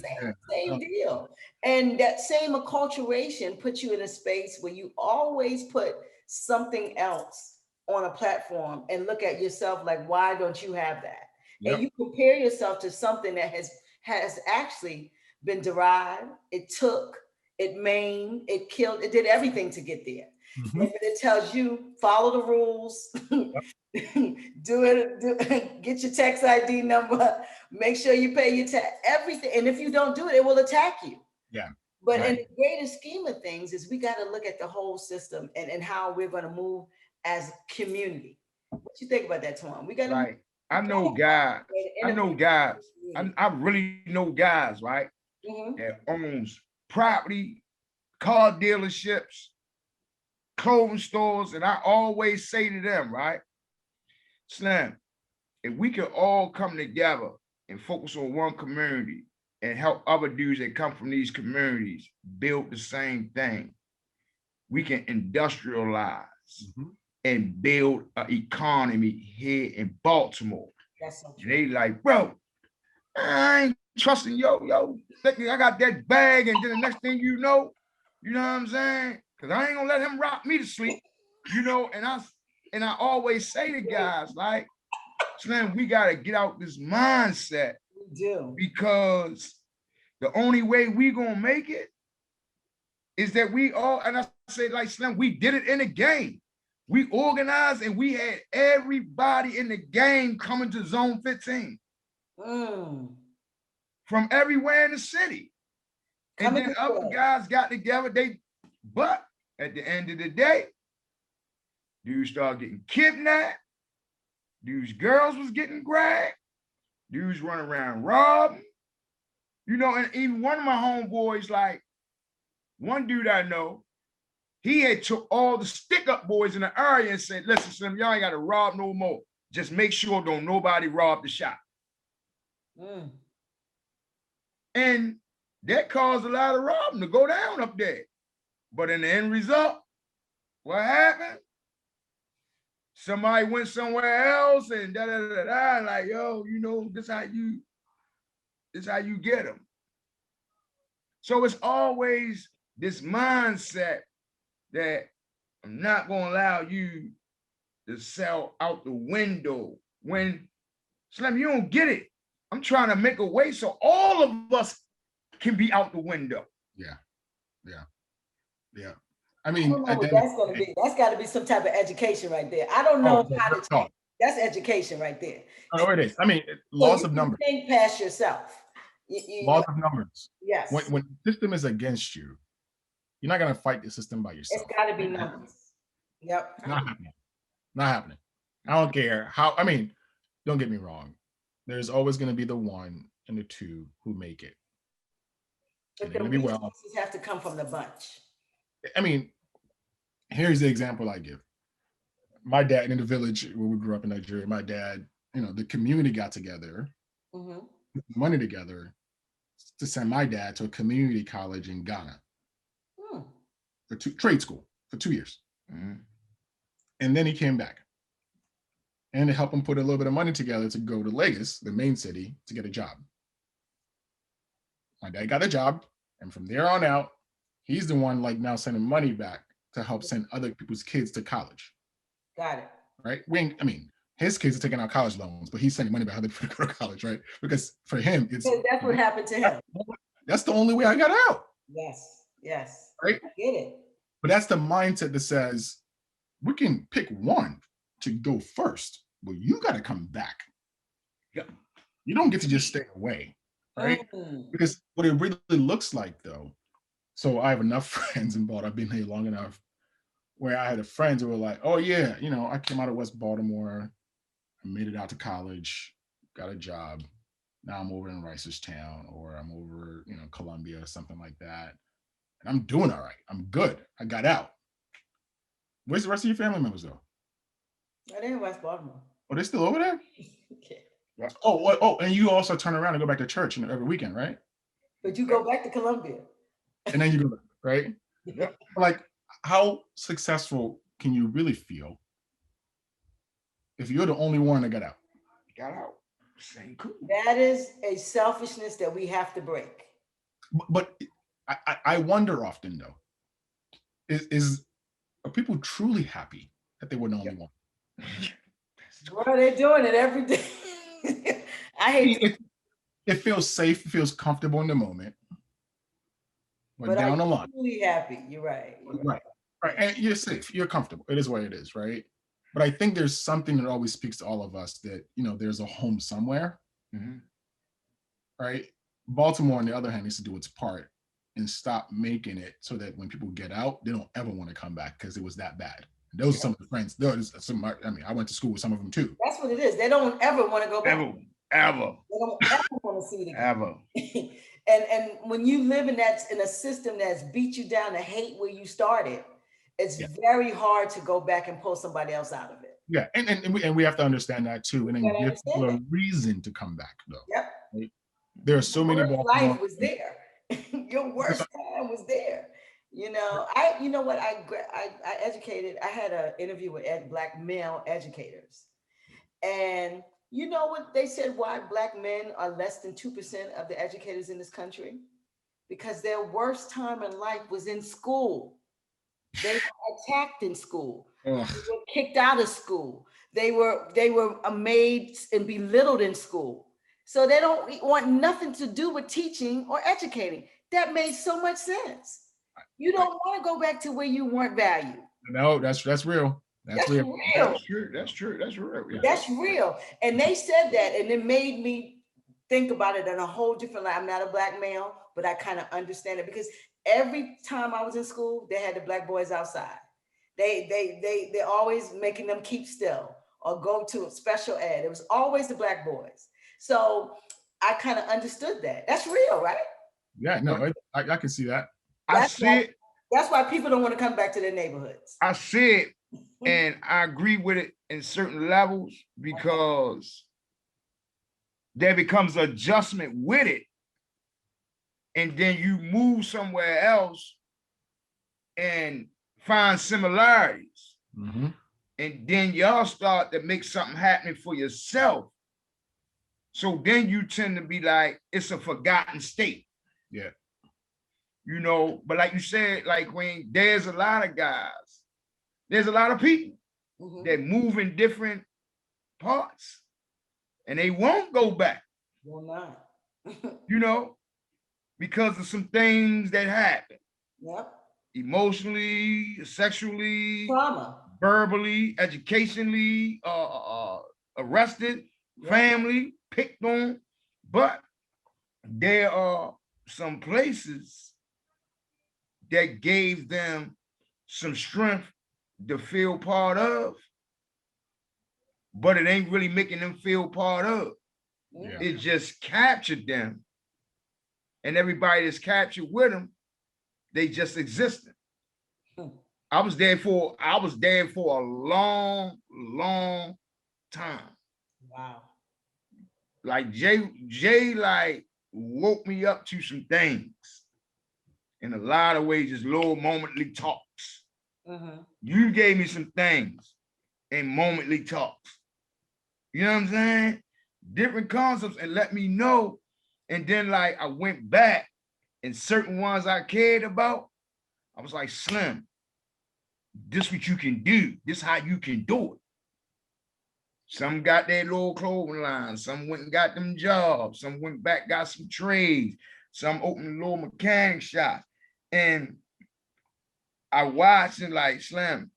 Speaker 1: deal. And that same acculturation puts you in a space where you always put something else on a platform and look at yourself like, why don't you have that? Yep. And you compare yourself to something that has actually been derived, it took, it maimed, it killed, it did everything to get there. And it tells you, follow the rules, get your tax ID number, make sure you pay your tax, everything. And if you don't do it, it will attack you.
Speaker 3: Yeah.
Speaker 1: But in the greater scheme of things is we got to look at the whole system and how we're going to move as a community. What you think about that, Tom? We got to
Speaker 2: I know guys. I really know guys, right? That owns property, car dealerships, clothing stores, and I always say to them, right, Slim, if we could all come together and focus on one community and help other dudes that come from these communities build the same thing, we can industrialize and build an economy here in Baltimore.
Speaker 1: That's so
Speaker 2: true. And they like, bro, I ain't trusting yo. I got that bag, and then the next thing you know what I'm saying? Because I ain't gonna let him rock me to sleep, and I always say to guys like, Slim, we gotta get out this mindset.
Speaker 1: We do.
Speaker 2: Because the only way we gonna make it is that we all, and I say like Slim, we did it in the game. We organized and we had everybody in the game coming to Zone 15 from everywhere in the city. And then other guys got together, but at the end of the day, dudes started getting kidnapped, dudes' girls was getting grabbed, dudes running around robbing, and even one of my homeboys, like one dude I know, he had took all the stick-up boys in the area and said, listen, Slim, y'all ain't got to rob no more. Just make sure don't nobody rob the shop. And that caused a lot of robbing to go down up there. But in the end result, what happened? Somebody went somewhere else and da-da-da-da, like, yo, this how you get them. So it's always this mindset that I'm not going to allow you to sell out the window when, Slim, you don't get it. I'm trying to make a way so all of us can be out the window.
Speaker 3: Yeah. I mean,
Speaker 1: that's got to be some type of education right there. I don't know how to talk. That's education right there.
Speaker 3: Oh, it is. I mean, laws of numbers.
Speaker 1: Think past yourself.
Speaker 3: Laws of numbers.
Speaker 1: Yes.
Speaker 3: When the system is against you, you're not going to fight the system by yourself.
Speaker 1: It's got to be numbers. Yep.
Speaker 3: It's not happening. I don't care how. I mean, don't get me wrong. There's always going to be the one and the two who make it.
Speaker 1: But the resources have to come from the bunch.
Speaker 3: I mean, here's the example I give. My dad in the village where we grew up in Nigeria, my dad, the community got together, put money together to send my dad to a community college in Ghana for trade school for 2 years. And then he came back and to help him put a little bit of money together to go to Lagos, the main city, to get a job. My dad got a job, and from there on out, he's the one like now sending money back to help send other people's kids to college.
Speaker 1: Got it.
Speaker 3: Right? His kids are taking out college loans, but he's sending money back to other people to go to college, right? Because for him,
Speaker 1: that's what happened to him.
Speaker 3: That's the only way I got out.
Speaker 1: Yes.
Speaker 3: Right?
Speaker 1: I get it.
Speaker 3: But that's the mindset that says we can pick one to go first, but you got to come back. You don't get to just stay away, right? Because what it really looks like, though, so I have enough friends in Baltimore, I've been here long enough, where I had friends who were like, oh yeah, I came out of West Baltimore, I made it out to college, got a job, now I'm over in Ricerstown, or I'm over, Columbia or something like that. And I'm doing all right. I'm good. I got out. Where's the rest of your family members though?
Speaker 1: They're in West Baltimore.
Speaker 3: Oh, they're still over there? Oh, and you also turn around and go back to church every weekend, right?
Speaker 1: But you go back to Columbia.
Speaker 3: And then you go back, right? Like, how successful can you really feel if you're the only one that got out?
Speaker 2: Got out. Same cool.
Speaker 1: That is a selfishness that we have to break.
Speaker 3: But I wonder often though, are people truly happy that they were the only one?
Speaker 1: Well, they're doing it every day. I hate
Speaker 3: it feels safe, it feels comfortable in the moment. But down the line.
Speaker 1: Really happy. You're right.
Speaker 3: Right. And you're safe, you're comfortable. It is what it is, right? But I think there's something that always speaks to all of us that, there's a home somewhere. Right? Baltimore, on the other hand, needs to do its part and stop making it so that when people get out, they don't ever want to come back because it was that bad. Those are some of the friends. I went to school with some of them too.
Speaker 1: That's what it is. They don't ever want to go back.
Speaker 2: Ever.
Speaker 1: They don't ever want to see it again.
Speaker 2: Ever.
Speaker 1: And when you live in a system that's beat you down to hate where you started, it's very hard to go back and pull somebody else out of it.
Speaker 3: Yeah, and we have to understand that too, and then give people a reason to come back though.
Speaker 1: Yep.
Speaker 3: Right? There are so many
Speaker 1: life was there. Your worst time was there. You know what, I educated, I had an interview with Black male educators, and you know what they said, why Black men are less than 2% of the educators in this country? Because their worst time in life was in school. They were attacked in school. They were kicked out of school. They were made and belittled in school. So they don't want nothing to do with teaching or educating. That made so much sense. You don't want to go back to where you weren't valued.
Speaker 3: No, that's real. That's real.
Speaker 2: That's true. That's true. That's real. Yeah.
Speaker 1: That's real. And they said that, and it made me think about it in a whole different light. I'm not a Black male, but I kind of understand it, because every time I was in school, they had the Black boys outside. They're always making them keep still or go to special ed. It was always the Black boys. So I kind of understood that. That's real, right?
Speaker 3: Yeah, no, I can see that.
Speaker 2: I see it.
Speaker 1: That's why people don't want to come back to their neighborhoods.
Speaker 2: I see it, and I agree with it in certain levels, because there becomes adjustment with it, and then you move somewhere else and find similarities, and then y'all start to make something happen for yourself. So then you tend to be like, it's a forgotten state.
Speaker 3: Yeah.
Speaker 2: You know, but like you said, like when there's a lot of guys, there's a lot of people that move in different parts, and they won't go back.
Speaker 1: Will not.
Speaker 2: You know, because of some things that happen.
Speaker 1: Yep.
Speaker 2: Emotionally, sexually,
Speaker 1: trauma,
Speaker 2: verbally, educationally, arrested, family, picked on. But there are some places that gave them some strength to feel part of, but it ain't really making them feel part of.
Speaker 3: Yeah.
Speaker 2: It just captured them, and everybody that's captured with them, they just existed. I was there for a long, long time.
Speaker 1: Wow.
Speaker 2: Like Jay like woke me up to some things in a lot of ways, just little momently talks. You gave me some things in momently talks. You know what I'm saying? Different concepts, and let me know. And then like I went back, and certain ones I cared about, I was like, Slim, this what you can do. This how you can do it. Some got their little clothing line. Some went and got them jobs. Some went back, got some trades. Some opened a little mechanic shop. And I watched it like, Slim,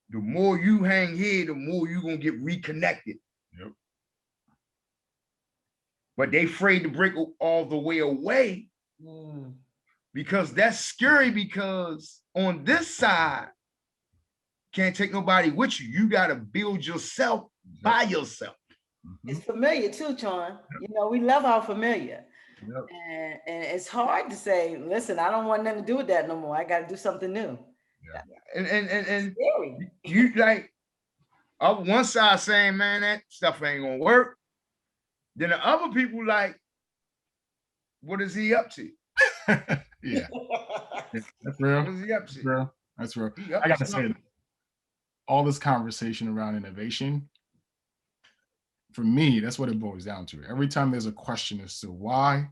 Speaker 2: the more you hang here, the more you're going to get reconnected.
Speaker 3: Yep.
Speaker 2: But they afraid to break all the way away because that's scary, because on this side, can't take nobody with you. You got to build yourself by yourself.
Speaker 1: It's familiar too, Chon. You know, we love our familiar.
Speaker 3: Yep.
Speaker 1: And it's hard to say, listen, I don't want nothing to do with that no more. I got to do something new.
Speaker 2: Yeah. And you like, one side saying, man, that stuff ain't gonna work. Then the other people like, what is he up to?
Speaker 3: Yeah. That's real.
Speaker 2: What is he up to?
Speaker 3: That's real. I got to say that all this conversation around innovation, for me, that's what it boils down to. Every time there's a question as to why,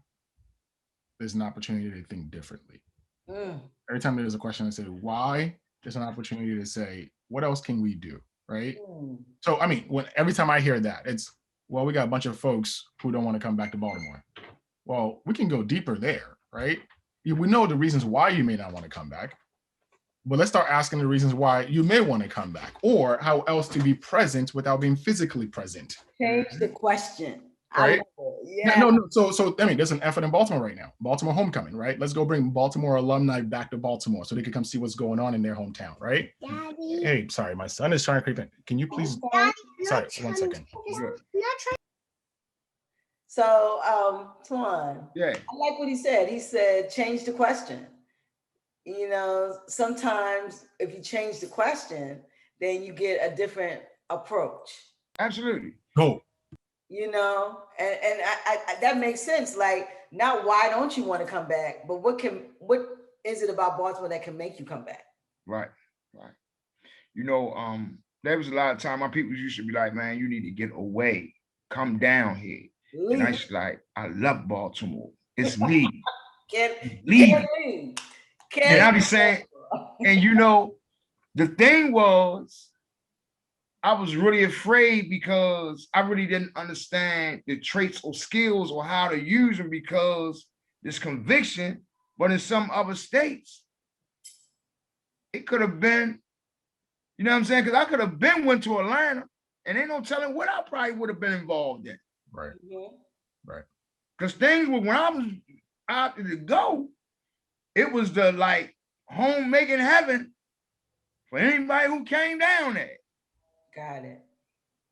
Speaker 3: there's an opportunity to think differently. Every time there's a question to say why, there's an opportunity to say, what else can we do, right? So, I mean, every time I hear that, it's, well, we got a bunch of folks who don't want to come back to Baltimore. Well, we can go deeper there, right? We know the reasons why you may not want to come back, but let's start asking the reasons why you may want to come back, or how else to be present without being physically present.
Speaker 1: Change the question.
Speaker 3: Right? Yeah. No. So I mean, there's an effort in Baltimore right now. Baltimore homecoming, right? Let's go bring Baltimore alumni back to Baltimore so they can come see what's going on in their hometown, right? Daddy. Hey, sorry, my son is trying to creep in. Can you please? Daddy, sorry, 1 second.
Speaker 1: So, Twan,
Speaker 2: yeah,
Speaker 1: I like what he said. He said, change the question. You know, sometimes if you change the question, then you get a different approach.
Speaker 2: Absolutely.
Speaker 3: Go.
Speaker 1: You know, and I that makes sense. Like, not why don't you want to come back, but what is it about Baltimore that can make you come back?
Speaker 2: Right. Right. You know, there was a lot of time my people used to be like, man, you need to get away, come down here.
Speaker 1: Leave.
Speaker 2: And I was like, I love Baltimore. It's me.
Speaker 1: Can't
Speaker 2: leave.
Speaker 1: Can't
Speaker 2: and I'll be saying, and you know, the thing was, I was really afraid because I really didn't understand the traits or skills or how to use them because this conviction, but in some other states, it could have been, you know what I'm saying? Because I could have been went to Atlanta and ain't no telling what I probably would have been involved in.
Speaker 3: Right.
Speaker 1: Mm-hmm.
Speaker 3: Right.
Speaker 2: Because things were, when I was out to go, it was the like homemaking heaven for anybody who came down there.
Speaker 1: Got it.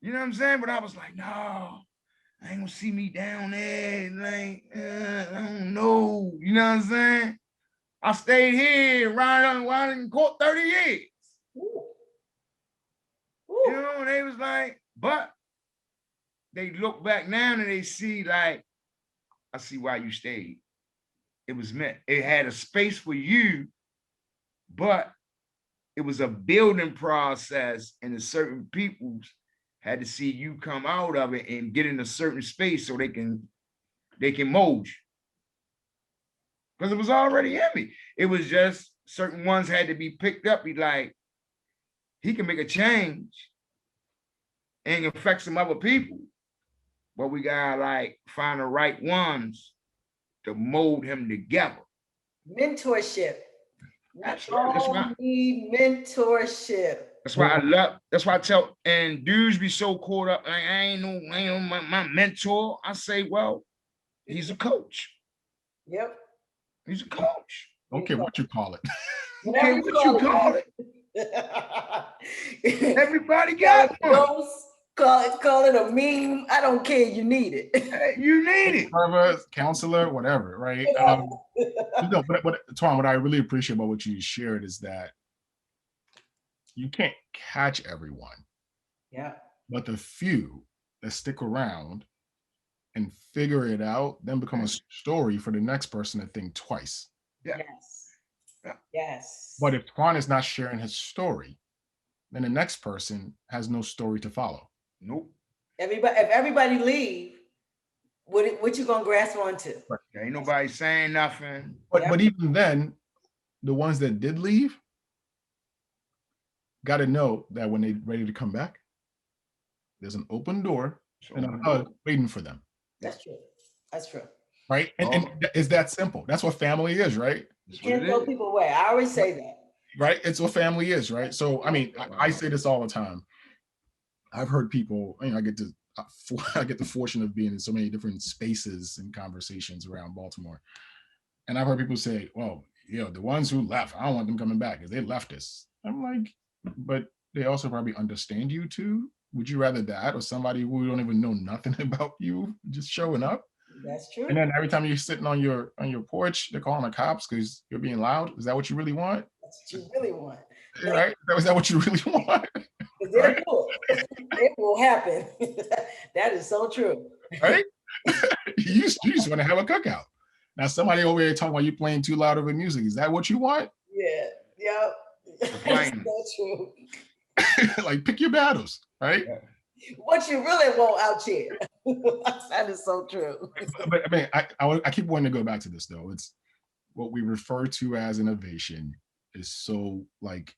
Speaker 2: You know what I'm saying? But I was like, no, I ain't gonna see me down there. Like, I don't know. You know what I'm saying? I stayed here around in court 30 years.
Speaker 1: Ooh.
Speaker 2: You know, and they was like, but they look back now and they see like, I see why you stayed. It was meant, it had a space for you, but it was a building process and a certain people's had to see you come out of it and get in a certain space so they can mold you. Because it was already in me. It was just certain ones had to be picked up, be like, he can make a change and affect some other people. But we gotta like find the right ones to mold him together.
Speaker 1: Mentorship.
Speaker 2: Absolutely. That's why,
Speaker 1: need mentorship.
Speaker 2: That's why I tell, and dudes be so caught up, like, I ain't know my mentor. I say, well, he's a coach.
Speaker 1: Yep.
Speaker 2: He's a coach.
Speaker 3: Okay, what you call it.
Speaker 2: Okay, what you call it. Everybody got one.
Speaker 1: Call it a meme. I don't care. You need it.
Speaker 2: You need it.
Speaker 3: Counselor, whatever, right? No, but Tom, what I really appreciate about what you shared is that you can't catch everyone.
Speaker 1: Yeah.
Speaker 3: But the few that stick around and figure it out, then become a story for the next person to think twice.
Speaker 2: Yeah.
Speaker 1: Yes. Yes.
Speaker 3: But if Twan is not sharing his story, then the next person has no story to follow.
Speaker 2: Nope.
Speaker 1: If everybody leave, what you gonna grasp onto?
Speaker 2: Right. Ain't nobody saying nothing.
Speaker 3: But even then, the ones that did leave got to know that when they're ready to come back, there's an open door and a hug waiting for them.
Speaker 1: That's true. That's true.
Speaker 3: Right? And it's that simple. That's what family is, right?
Speaker 1: You can't throw people away. I always say that.
Speaker 3: Right? It's what family is, right? So, I mean, I say this all the time. I've heard people, you know, I get the fortune of being in so many different spaces and conversations around Baltimore. And I've heard people say, well, you know, the ones who left, I don't want them coming back because they left us. I'm like, but they also probably understand you too. Would you rather that or somebody who don't even know nothing about you just showing up?
Speaker 1: That's true.
Speaker 3: And then every time you're sitting on your porch, they're calling the cops because you're being loud. Is that what you really want?
Speaker 1: That's what you really want.
Speaker 3: Right? Is that what you really want?
Speaker 1: Right? It will happen. That is so true.
Speaker 3: Right? you just want to have a cookout. Now somebody over here talking about you playing too loud of a music. Is that what you want?
Speaker 1: Yeah. Yep. That's so true.
Speaker 3: Like pick your battles, right?
Speaker 1: What you really want out here. That is so true.
Speaker 3: But I mean, I keep wanting to go back to this though. It's what we refer to as innovation is so like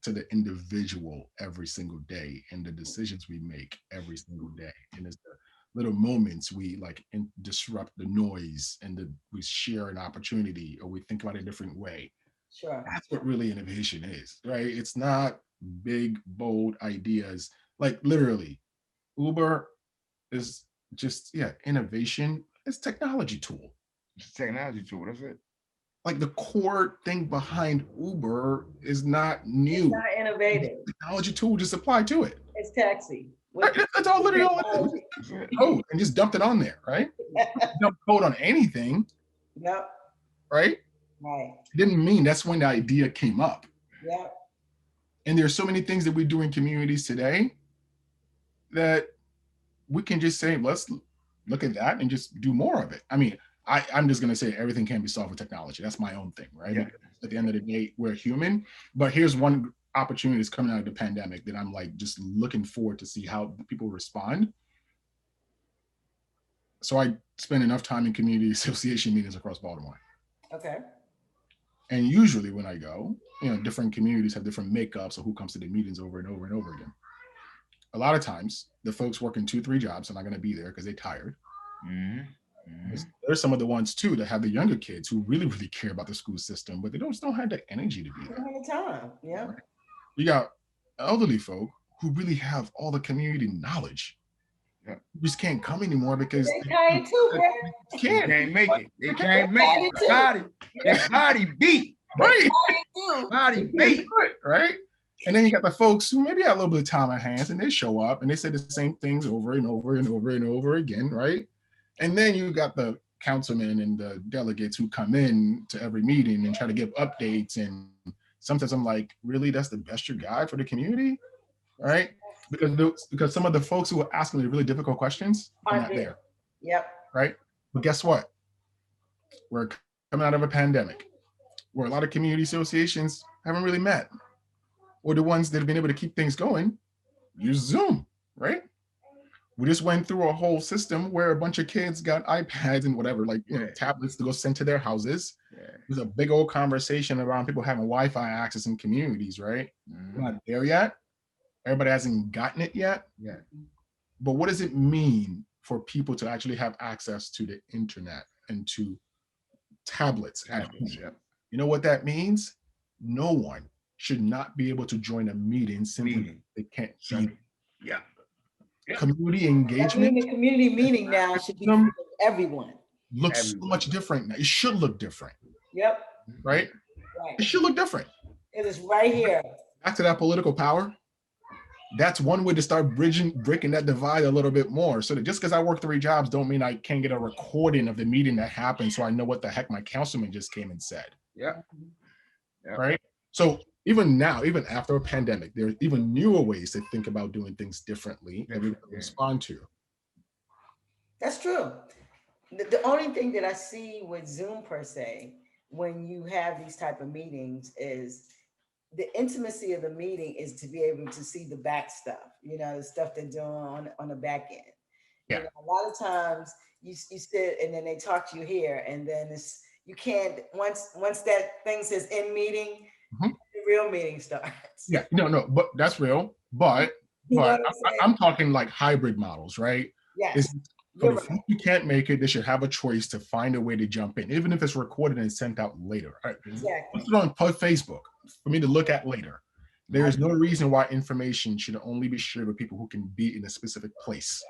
Speaker 3: to the individual every single day and the decisions we make every single day. And it's the little moments we like disrupt the noise and we share an opportunity or we think about it a different way.
Speaker 1: Sure.
Speaker 3: That's what really innovation is, right? It's not big, bold ideas. Like literally, Uber is just, innovation. It's a technology tool.
Speaker 2: It's a technology tool, that's it.
Speaker 3: Like the core thing behind Uber is not new.
Speaker 1: It's not innovative.
Speaker 3: It's a technology tool, just apply to it.
Speaker 1: It's taxi.
Speaker 3: That's all literally all it is. Code and just dumped it on there, right? Dump code on anything. And there's so many things that we do in communities today that we can just say, let's look at that and just do more of it. I mean, I'm just going to say everything can be solved with technology. That's my own thing, right?
Speaker 2: Yeah.
Speaker 3: Because at the end of the day, we're human. But here's one opportunity that's coming out of the pandemic that I'm like just looking forward to see how people respond. So I spend enough time in community association meetings across Baltimore.
Speaker 1: Okay.
Speaker 3: And usually when I go, different communities have different makeups of who comes to the meetings over and over and over again. A lot of times, the folks working 2-3 jobs are not going to be there because they're tired. There's some of the ones too that have the younger kids who really, really care about the school system, but they don't have the energy to be there.
Speaker 1: All the time. Yeah.
Speaker 3: Right? You got elderly folk who really have all the community knowledge. You just can't come anymore because
Speaker 1: they tired too, bro.
Speaker 2: They can't make it. They can't make it. Their body beat.
Speaker 3: Right.
Speaker 2: Body beat.
Speaker 3: Right. And then you got the folks who maybe have a little bit of time on hands and they show up and they say the same things over and over and over and over again, right? And then you got the councilmen and the delegates who come in to every meeting and try to give updates. And sometimes I'm like, really, that's the best you got for the community, right? Because some of the folks who are asking the really difficult questions are not there.
Speaker 1: Yep.
Speaker 3: Right. But guess what? We're coming out of a pandemic where a lot of community associations haven't really met. Or the ones that have been able to keep things going use Zoom, right? We just went through a whole system where a bunch of kids got iPads and whatever, like tablets to go send to their houses. There's a big old conversation around people having Wi-Fi access in communities, right? We're not there yet. Everybody hasn't gotten it yet.
Speaker 2: Yeah.
Speaker 3: But what does it mean for people to actually have access to the internet and to tablets at home?
Speaker 2: Yeah.
Speaker 3: You know what that means? No one should not be able to join a meeting simply they can't be.
Speaker 2: Yeah.
Speaker 3: Community engagement.
Speaker 1: The community meeting now should be for everyone.
Speaker 3: Looks so much different now. It should look different.
Speaker 1: Yep.
Speaker 3: Right? It should look different.
Speaker 1: It is right here.
Speaker 3: Back to that political power. That's one way to start breaking that divide a little bit more. So that just because I work 3 jobs don't mean I can't get a recording of the meeting that happened so I know what the heck my councilman just came and said.
Speaker 2: Yeah.
Speaker 3: Right? So even now, even after a pandemic, there's even newer ways to think about doing things differently that we respond to.
Speaker 1: That's true. The only thing that I see with Zoom per se, when you have these type of meetings, is the intimacy of the meeting is to be able to see the back stuff, the stuff they're doing on the back end.
Speaker 3: Yeah.
Speaker 1: A lot of times you sit and then they talk to you here, and then you can't, once that thing says end meeting, the real meeting starts.
Speaker 3: Yeah, no, but that's real. But I'm talking like hybrid models, right?
Speaker 1: Yes.
Speaker 3: For the folks who can't make it, they should have a choice to find a way to jump in, even if it's recorded and sent out later. Right?
Speaker 1: Exactly.
Speaker 3: Put it on Facebook for me to look at later. There is no reason why information should only be shared with people who can be in a specific place.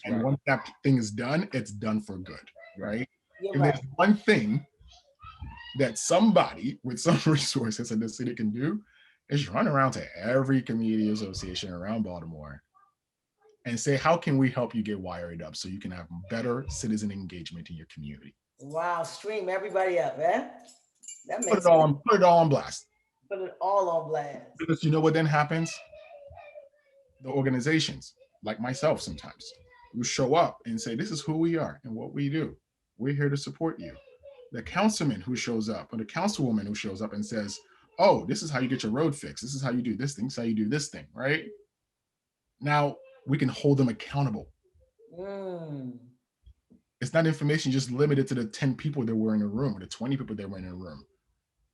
Speaker 3: And once that thing is done, it's done for good, right? If there's one thing that somebody with some resources in the city can do, is run around to every community association around Baltimore and say, how can we help you get wired up so you can have better citizen engagement in your community?
Speaker 1: Wow, stream everybody up, man. That makes
Speaker 3: put it all on blast.
Speaker 1: Put it all on blast.
Speaker 3: Because you know what then happens? The organizations, like myself sometimes, who show up and say, this is who we are and what we do. We're here to support you. The councilman who shows up or the councilwoman who shows up and says, oh, this is how you get your road fixed. This is how you do this thing. This is how you do this thing, right? Now we can hold them accountable. It's not information just limited to the 10 people that were in a room or the 20 people that were in a room.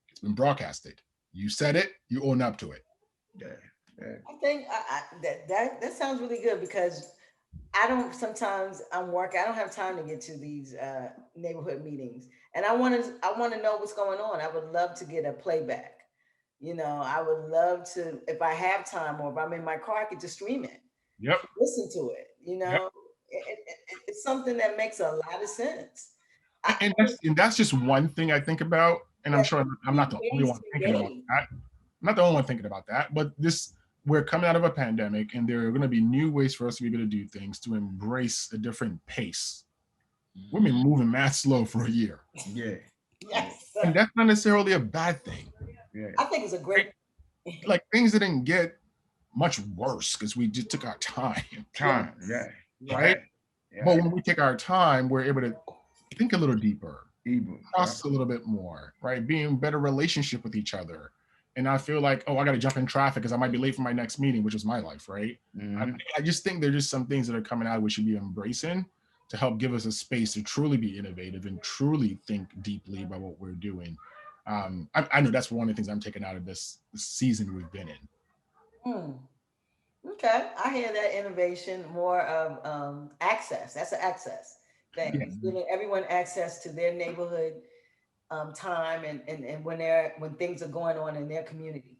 Speaker 3: It's been broadcasted. You said it, you own up to it.
Speaker 1: I think that sounds really good, because sometimes I'm working, I don't have time to get to these neighborhood meetings. And I want to know what's going on. I would love to get a playback. I would love to, if I have time or if I'm in my car, I could just stream it.
Speaker 3: Yep.
Speaker 1: Listen to it. It's something that makes a lot of sense.
Speaker 3: And that's just one thing I think about. And I'm sure I'm not the only one thinking about that. I'm not the only one thinking about that. But we're coming out of a pandemic, and there are going to be new ways for us to be able to do things to embrace a different pace. We've been moving mad slow for a year.
Speaker 2: Yeah.
Speaker 1: Yes.
Speaker 3: And that's not necessarily a bad thing.
Speaker 1: I think it's a great.
Speaker 3: like things didn't get much worse because we just took our time.
Speaker 2: Time, yeah.
Speaker 3: Right.
Speaker 2: Yeah.
Speaker 3: But when we take our time, we're able to think a little deeper,
Speaker 2: Even,
Speaker 3: trust a little bit more, right? Be in better relationship with each other. And I feel like, oh, I got to jump in traffic because I might be late for my next meeting, which is my life, right? I just think there's just some things that are coming out we should be embracing to help give us a space to truly be innovative and truly think deeply about what we're doing. I know that's one of the things I'm taking out of this season we've been in.
Speaker 1: Hmm. Okay, I hear that innovation more of access. That's an access thing.
Speaker 3: Yeah.
Speaker 1: It's giving everyone access to their neighborhood time and when things are going on in their community.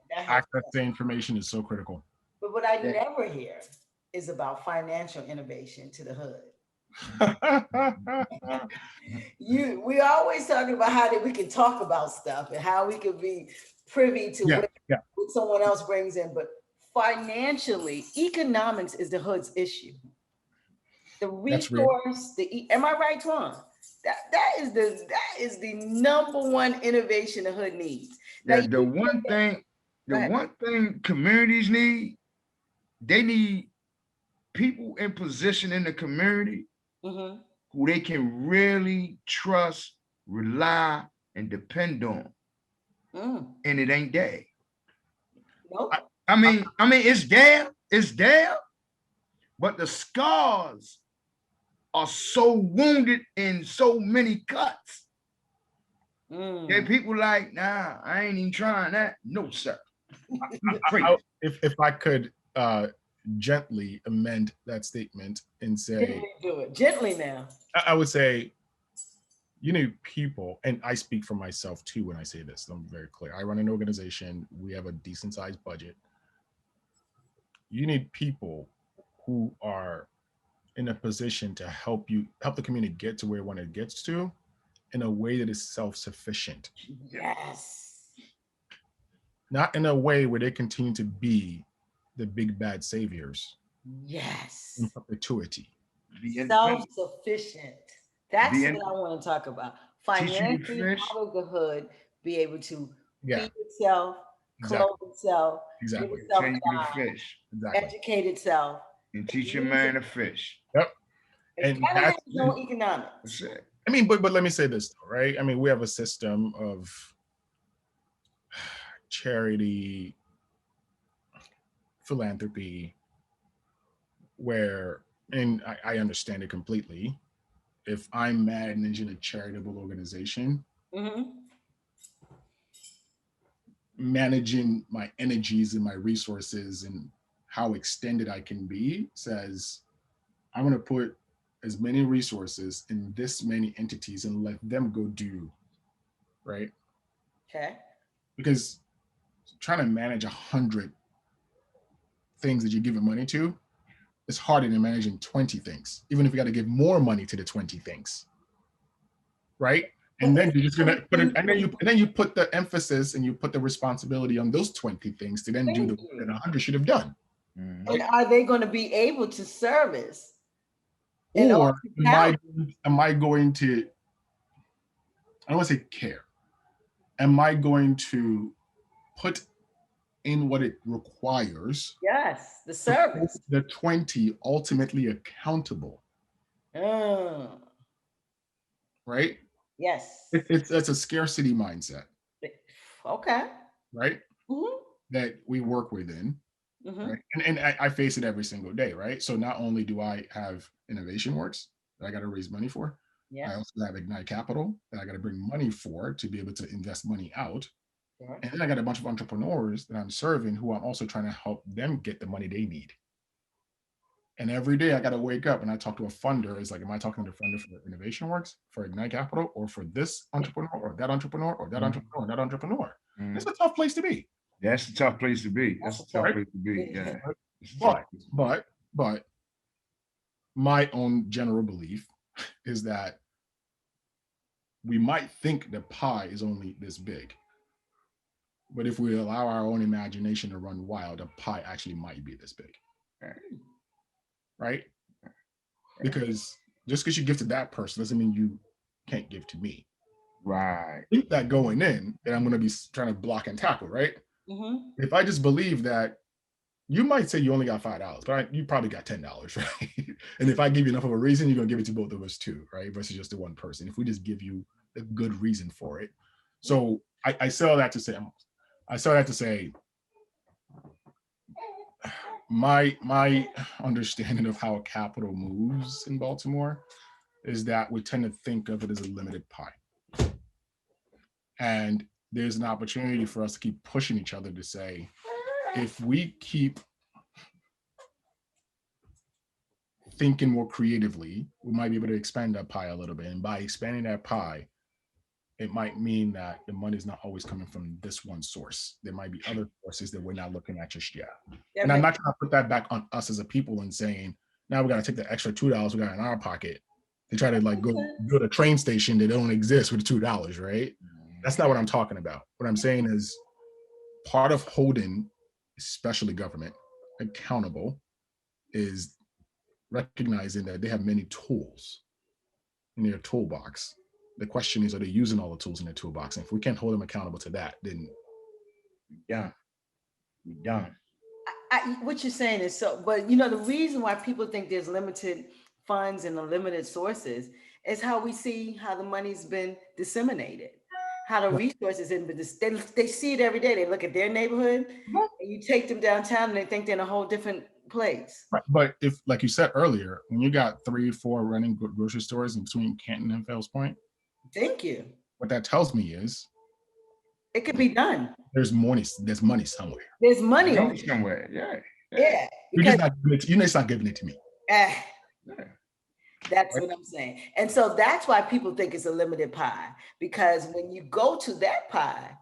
Speaker 1: That helps.
Speaker 3: Access to information is so critical.
Speaker 1: But what I
Speaker 2: yeah.
Speaker 1: never hear is about financial innovation to the hood. We always talking about how that we can talk about stuff and how we can be privy to
Speaker 3: Yeah, yeah,
Speaker 1: what someone else brings in, but financially, economics is the hood's issue. The
Speaker 3: that's real.
Speaker 1: resource, am I right, Twan? That is the number one innovation the hood needs. Now
Speaker 2: Yeah,
Speaker 1: you
Speaker 2: the
Speaker 1: look
Speaker 2: one
Speaker 1: at,
Speaker 2: thing,
Speaker 1: go
Speaker 2: the
Speaker 1: ahead.
Speaker 2: one thing communities need, they need people in position in the community
Speaker 1: Mm-hmm.
Speaker 2: who they can really trust, rely, and depend on.
Speaker 1: Mm.
Speaker 2: And it ain't there. I,
Speaker 1: Nope.
Speaker 2: I mean, it's there, but the scars are so wounded in so many cuts. Yeah,
Speaker 1: Mm.
Speaker 2: people like, nah, I ain't even trying that. No, sir. I'm crazy.
Speaker 3: If I could gently amend that statement and say,
Speaker 1: Gently do it. Gently now.
Speaker 3: I would say, you need people, and I speak for myself too when I say this. I'm very clear. I run an organization. We have a decent sized budget. You need people who are in a position to help the community get to where one it gets to in a way that is self-sufficient,
Speaker 1: Yes.
Speaker 3: not in a way where they continue to be the big bad saviors in
Speaker 1: Yes.
Speaker 3: perpetuity.
Speaker 2: Be independent.
Speaker 1: Self-sufficient.
Speaker 2: Be
Speaker 1: That's
Speaker 2: in,
Speaker 1: what I want to talk about.
Speaker 2: teach you to
Speaker 1: Financially,
Speaker 2: fish.
Speaker 1: how does the hood be able to
Speaker 3: Yeah,
Speaker 1: feed itself, clothe
Speaker 3: exactly,
Speaker 1: itself, give
Speaker 3: exactly,
Speaker 1: itself
Speaker 2: Train you to
Speaker 1: jobs,
Speaker 2: fish
Speaker 3: exactly.
Speaker 1: educate itself,
Speaker 2: and teach your
Speaker 1: use it.
Speaker 2: man to fish.
Speaker 3: Yep.
Speaker 1: It's
Speaker 3: And
Speaker 1: got to have its own economics.
Speaker 2: That's it.
Speaker 3: I mean, but let me say this though, right? I mean, we have a system of charity, philanthropy, where, and I understand it completely. If I'm managing a charitable organization,
Speaker 1: Mm-hmm.
Speaker 3: managing my energies and my resources and how extended I can be says, I'm going to put as many resources in this many entities and let them go do, right?
Speaker 1: Okay.
Speaker 3: Because trying to manage 100 things that you're giving money to is harder than managing 20 things, even if you got to give more money to the 20 things, right? And then you're just gonna put it, and then you put the emphasis and you put the responsibility on those 20 things to then do the
Speaker 1: Thank
Speaker 3: work that
Speaker 1: you.
Speaker 3: 100 should have done.
Speaker 1: And
Speaker 3: Right?
Speaker 1: are they going to be able to service in all
Speaker 3: Or
Speaker 1: totality?
Speaker 3: am I going to, I don't want to say care, am I going to put in what it requires
Speaker 1: Yes, the
Speaker 3: to hold
Speaker 1: service.
Speaker 3: the 20 ultimately accountable,
Speaker 1: Mm.
Speaker 3: right?
Speaker 1: Yes.
Speaker 3: It's that's a scarcity mindset,
Speaker 1: Okay.
Speaker 3: right?
Speaker 1: Mm-hmm.
Speaker 3: That we work within,
Speaker 1: Mm-hmm.
Speaker 3: right? And I face it every single day, right? So not only do I have Innovation Works that I got to raise money for,
Speaker 1: Yeah.
Speaker 3: I also have Ignite Capital that I got to bring money for to be able to invest money out.
Speaker 1: Sure.
Speaker 3: And then I got a bunch of entrepreneurs that I'm serving who I'm also trying to help them get the money they need. And every day I got to wake up and I talk to a funder. It's like, am I talking to the funder for Innovation Works, for Ignite Capital, or for this entrepreneur, or that entrepreneur, or that entrepreneur, or that entrepreneur? It's a tough place to be.
Speaker 2: That's a tough place to be. That's a tough
Speaker 3: Right?
Speaker 2: place to be. Yeah.
Speaker 3: But my own general belief is that we might think the pie is only this big, but if we allow our own imagination to run wild, the pie actually might be this big, right? Because just because you give to that person doesn't mean you can't give to me.
Speaker 2: Right.
Speaker 3: Think that going in, that I'm going to be trying to block and tackle, right? If I just believe that, you might say you only got $5, but you probably got $10, right? And if I give you enough of a reason, you're gonna give it to both of us too, right? Versus just the one person. If we just give you a good reason for it. So I say all that to say, my understanding of how capital moves in Baltimore is that we tend to think of it as a limited pie. And there's an opportunity for us to keep pushing each other to say, if we keep thinking more creatively, we might be able to expand that pie a little bit. And by expanding that pie, it might mean that the money is not always coming from this one source. There might be other sources that we're not looking at just yet. And I'm not trying to put that back on us as a people and saying, now we got to take the extra $2 we got in our pocket to try to like go to a train station that don't exist with $2, right? That's not what I'm talking about. What I'm saying is part of holding, especially government, accountable is recognizing that they have many tools in their toolbox. The question is, are they using all the tools in their toolbox? And if we can't hold them accountable to that, then
Speaker 2: we're done.
Speaker 1: What you're saying is so, but you know, the reason why people think there's limited funds and limited sources is how we see how the money's been disseminated, how the resources have been. They see it every day. They look at their neighborhood, and you take them downtown, and they think they're in a whole different place.
Speaker 3: Right. But if, like you said earlier, when you got 3 or 4 running grocery stores in between Canton and Fells Point,
Speaker 1: thank you.
Speaker 3: What that tells me is
Speaker 1: it could be done.
Speaker 3: There's money somewhere.
Speaker 1: There's money
Speaker 2: somewhere.
Speaker 1: Yeah.
Speaker 3: You're just not giving it to me.
Speaker 1: That's what I'm saying. And so that's why people think it's a limited pie, because when you go to that pie,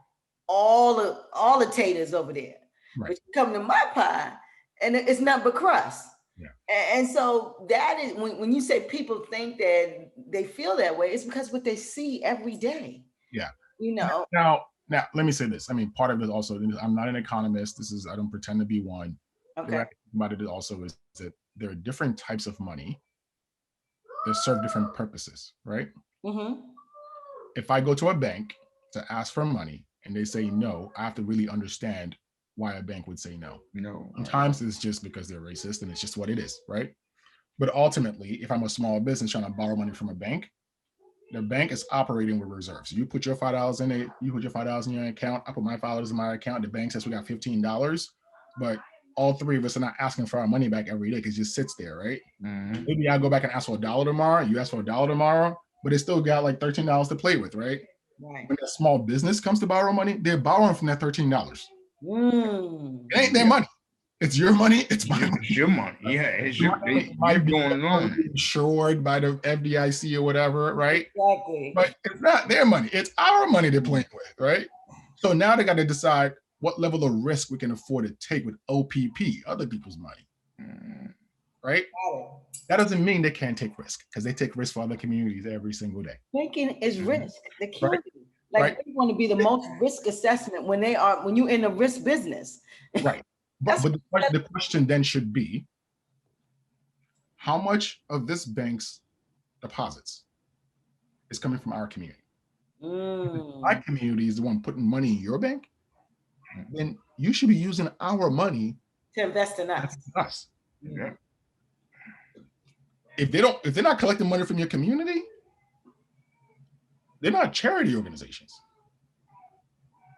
Speaker 1: all the taters over there.
Speaker 3: Right.
Speaker 1: But you come to my pie and it's not but crust.
Speaker 3: Yeah.
Speaker 1: And so that is when you say people think that they feel that way, it's because what they see every day.
Speaker 3: Yeah.
Speaker 1: You know.
Speaker 3: Now let me say this. I mean, part of it also, I'm not an economist. I don't pretend to be one.
Speaker 1: Okay.
Speaker 3: The way I think about it also is that there are different types of money that serve different purposes, right?
Speaker 1: Mm-hmm.
Speaker 3: If I go to a bank to ask for money and they say no, I have to really understand why a bank would say no.
Speaker 2: No.
Speaker 3: Sometimes it's just because they're racist and it's just what it is, right? But ultimately, if I'm a small business trying to borrow money from a bank, the bank is operating with reserves. You put your $5 in it, you put your $5 in your account, I put my $5 in my account, the bank says we got $15, but all 3 of us are not asking for our money back every day because it just sits there, right?
Speaker 2: Mm-hmm.
Speaker 3: Maybe I go back and ask for $1 tomorrow, you ask for $1 tomorrow, but it still got like $13 to play with, right?
Speaker 1: Right.
Speaker 3: When a small business comes to borrow money, they're borrowing from that $13. It ain't their money. It's your money. It's my money.
Speaker 2: It's your money. Yeah, it's your money. Might be going on.
Speaker 3: Insured by the FDIC or whatever, right?
Speaker 1: Exactly.
Speaker 3: But it's not their money. It's our money they're playing with, right? So now they got to decide what level of risk we can afford to take with OPP, other people's money, right? That doesn't mean they can't take risk, because they take risk for other communities every single day.
Speaker 1: Thinking is risk. They can't
Speaker 3: Right.
Speaker 1: be. Like
Speaker 3: Right.
Speaker 1: they want to be the most risk assessment when you're in the risk business.
Speaker 3: Right. But the question then should be, how much of this bank's deposits is coming from our community? Our community is the one putting money in your bank, then you should be using our money
Speaker 1: to invest in us.
Speaker 2: Yeah.
Speaker 3: If they're not collecting money from your community, they're not charity organizations.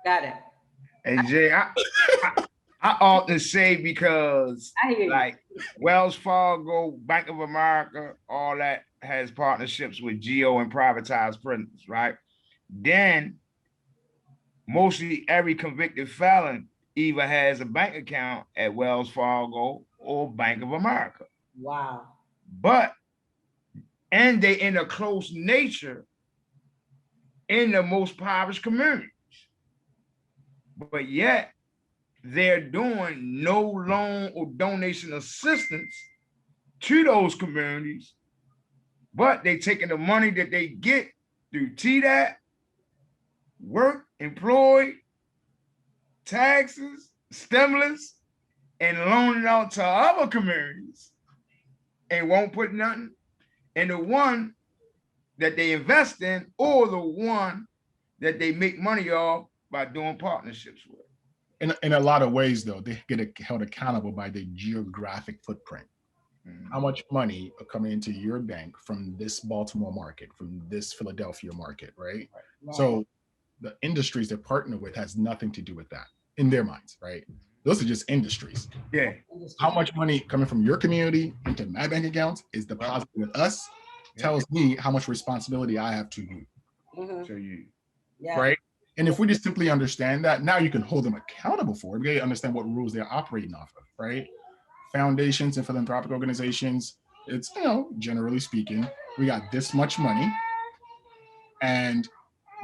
Speaker 1: Got it.
Speaker 2: And Jay, I often say, because like Wells Fargo, Bank of America, all that has partnerships with geo and privatized prisons, right? Then mostly every convicted felon either has a bank account at Wells Fargo or Bank of America.
Speaker 1: Wow.
Speaker 2: And they in a close nature in the most impoverished communities. But yet they're doing no loan or donation assistance to those communities, but they taking the money that they get through TDAT, work, employed, taxes, stimulus, and loaning it out to other communities and won't put nothing in the one that they invest in or the one that they make money off by doing partnerships with.
Speaker 3: in a lot of ways, though, they get held accountable by the geographic footprint. How much money are coming into your bank from this Baltimore market, from this Philadelphia market, right?
Speaker 1: Right.
Speaker 3: So the industries they partner with has nothing to do with that in their minds, right? Those are just industries.
Speaker 2: Yeah.
Speaker 3: How much money coming from your community into my bank accounts is deposited with us tells me how much responsibility I have to you.
Speaker 2: So you,
Speaker 3: right? And if we just simply understand that, now you can hold them accountable for it. We understand what rules they're operating off of, right? Foundations and philanthropic organizations, it's, generally speaking, we got this much money, and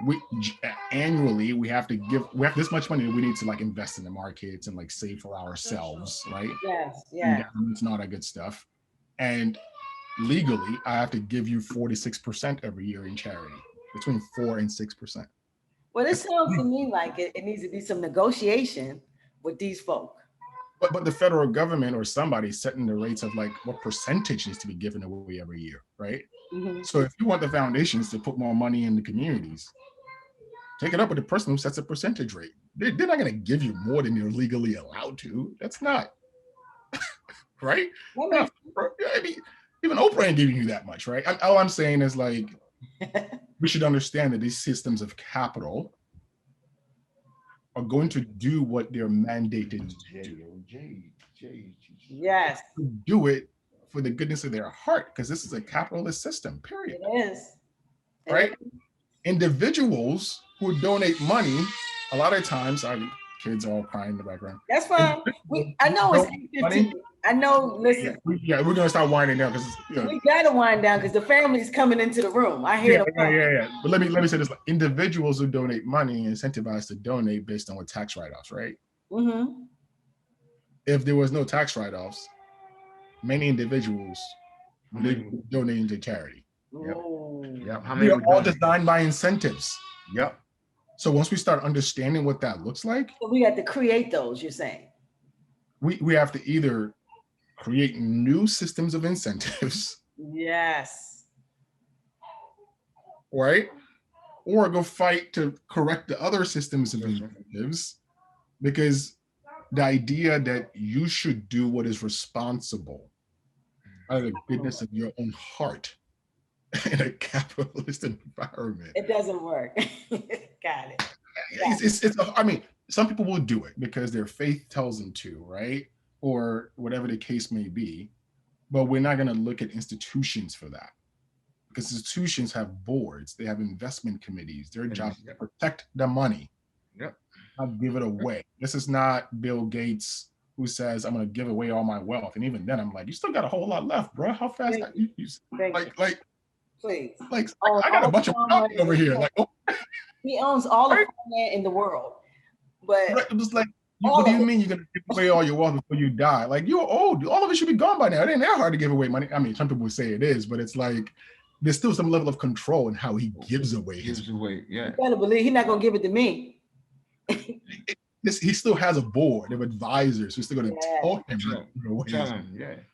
Speaker 3: we annually we have this much money that we need to like invest in the markets and like save for ourselves, right?
Speaker 1: Yes,
Speaker 3: It's not that good stuff. And legally, I have to give you 46% every year in charity, between 4 and 6%.
Speaker 1: Well, it sounds to me like it needs to be some negotiation with these folk.
Speaker 3: But the federal government or somebody setting the rates of like what percentage needs to be given away every year, right? So if you want the foundations to put more money in the communities, take it up with the person who sets a percentage rate. They're not going to give you more than you're legally allowed to. That's not right. I mean, even Oprah ain't giving you that much, right? All I'm saying is like we should understand that these systems of capital are going to do what they're mandated to do.
Speaker 1: Yes.
Speaker 3: Do it for the goodness of their heart, because this is a capitalist system, period.
Speaker 1: It is.
Speaker 3: Right? Individuals who donate money, a lot of times, our kids are all crying in the background.
Speaker 1: That's fine. I know it's 8:15. I know, listen.
Speaker 3: We're going to start winding down because
Speaker 1: we got to wind down because the family's coming into the room. I hear them.
Speaker 3: Yeah. But let me say this: individuals who donate money are incentivized to donate based on what tax write-offs, right? If there was no tax write-offs, many individuals would be donating to charity.
Speaker 2: Yep. How
Speaker 3: many are all designed by incentives.
Speaker 2: Yep.
Speaker 3: So once we start understanding what that looks like,
Speaker 1: so we have to create those. You're saying
Speaker 3: we have to either create new systems of incentives.
Speaker 1: Yes.
Speaker 3: Right? Or go fight to correct the other systems of incentives, because the idea that you should do what is responsible out of the goodness of your own heart in a capitalist environment.
Speaker 1: It doesn't work. Got it.
Speaker 3: I mean, some people will do it because their faith tells them to, right? Or whatever the case may be. But we're not going to look at institutions for that. Because institutions have boards, they have investment committees. Their job is to protect the money, not give it away. This is not Bill Gates who says, I'm going to give away all my wealth. And even then, I'm like, you still got a whole lot left, bro. How fast?
Speaker 1: Please.
Speaker 3: I got a bunch of money over here. Like,
Speaker 1: he owns all the farmland in the world. But
Speaker 3: it was like, what do you mean you're going to give away all your wealth before you die? Like, you're old. All of it should be gone by now. It ain't that hard to give away money. I mean, some people would say it is, but it's like, there's still some level of control in how he gives away his
Speaker 2: away. Yeah.
Speaker 1: You better believe he's not going to give it to me.
Speaker 3: He still has a board of advisors who's still going to tell him.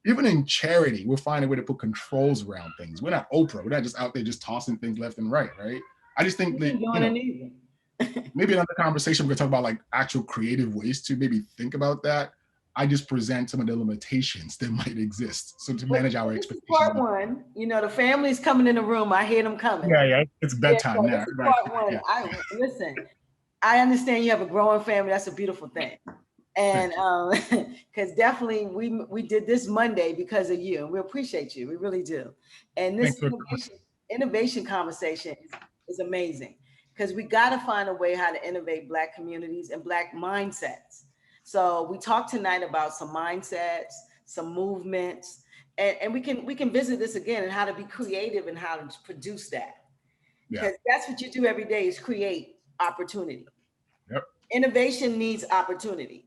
Speaker 3: Even in charity, we'll find a way to put controls around things. We're not Oprah. We're not just out there just tossing things left and right, right? I just think that, maybe another conversation we're going to talk about like actual creative ways to maybe think about that. I just present some of the limitations that might exist. So to manage our expectations.
Speaker 1: Part one, the family's coming in the room. I hear them coming.
Speaker 3: Yeah. It's bedtime now.
Speaker 1: Part one. Listen, I understand you have a growing family. That's a beautiful thing. And because definitely we did this Monday because of you, and we appreciate you. We really do. And this innovation conversation is amazing, because we got to find a way how to innovate Black communities and Black mindsets. So we talked tonight about some mindsets, some movements, and we can visit this again and how to be creative and how to produce that. Because that's what you do every day, is create opportunity.
Speaker 3: Yep.
Speaker 1: Innovation needs opportunity.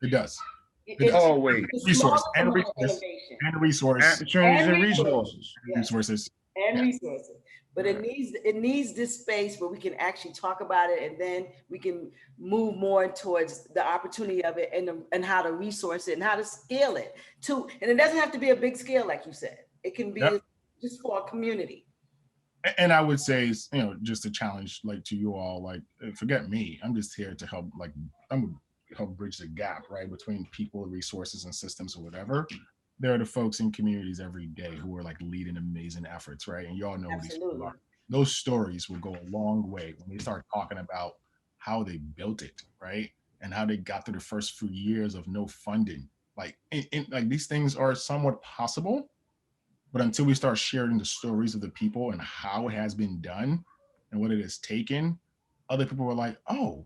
Speaker 3: It does.
Speaker 2: It's always
Speaker 3: resources.
Speaker 1: But it needs this space where we can actually talk about it, and then we can move more towards the opportunity of it and how to resource it and how to scale it too. And it doesn't have to be a big scale, like you said. It can be just for a community.
Speaker 3: And I would say, just a challenge, like, to you all, like, forget me. I'm just here to help, like, I'm gonna help bridge the gap, right, between people, resources, and systems, or whatever. There are the folks in communities every day who are, like, leading amazing efforts, right? And y'all know who these people are. Those stories will go a long way when we start talking about how they built it, right? And how they got through the first few years of no funding. Like, like, these things are somewhat possible, but until we start sharing the stories of the people and how it has been done and what it has taken, other people were like, oh,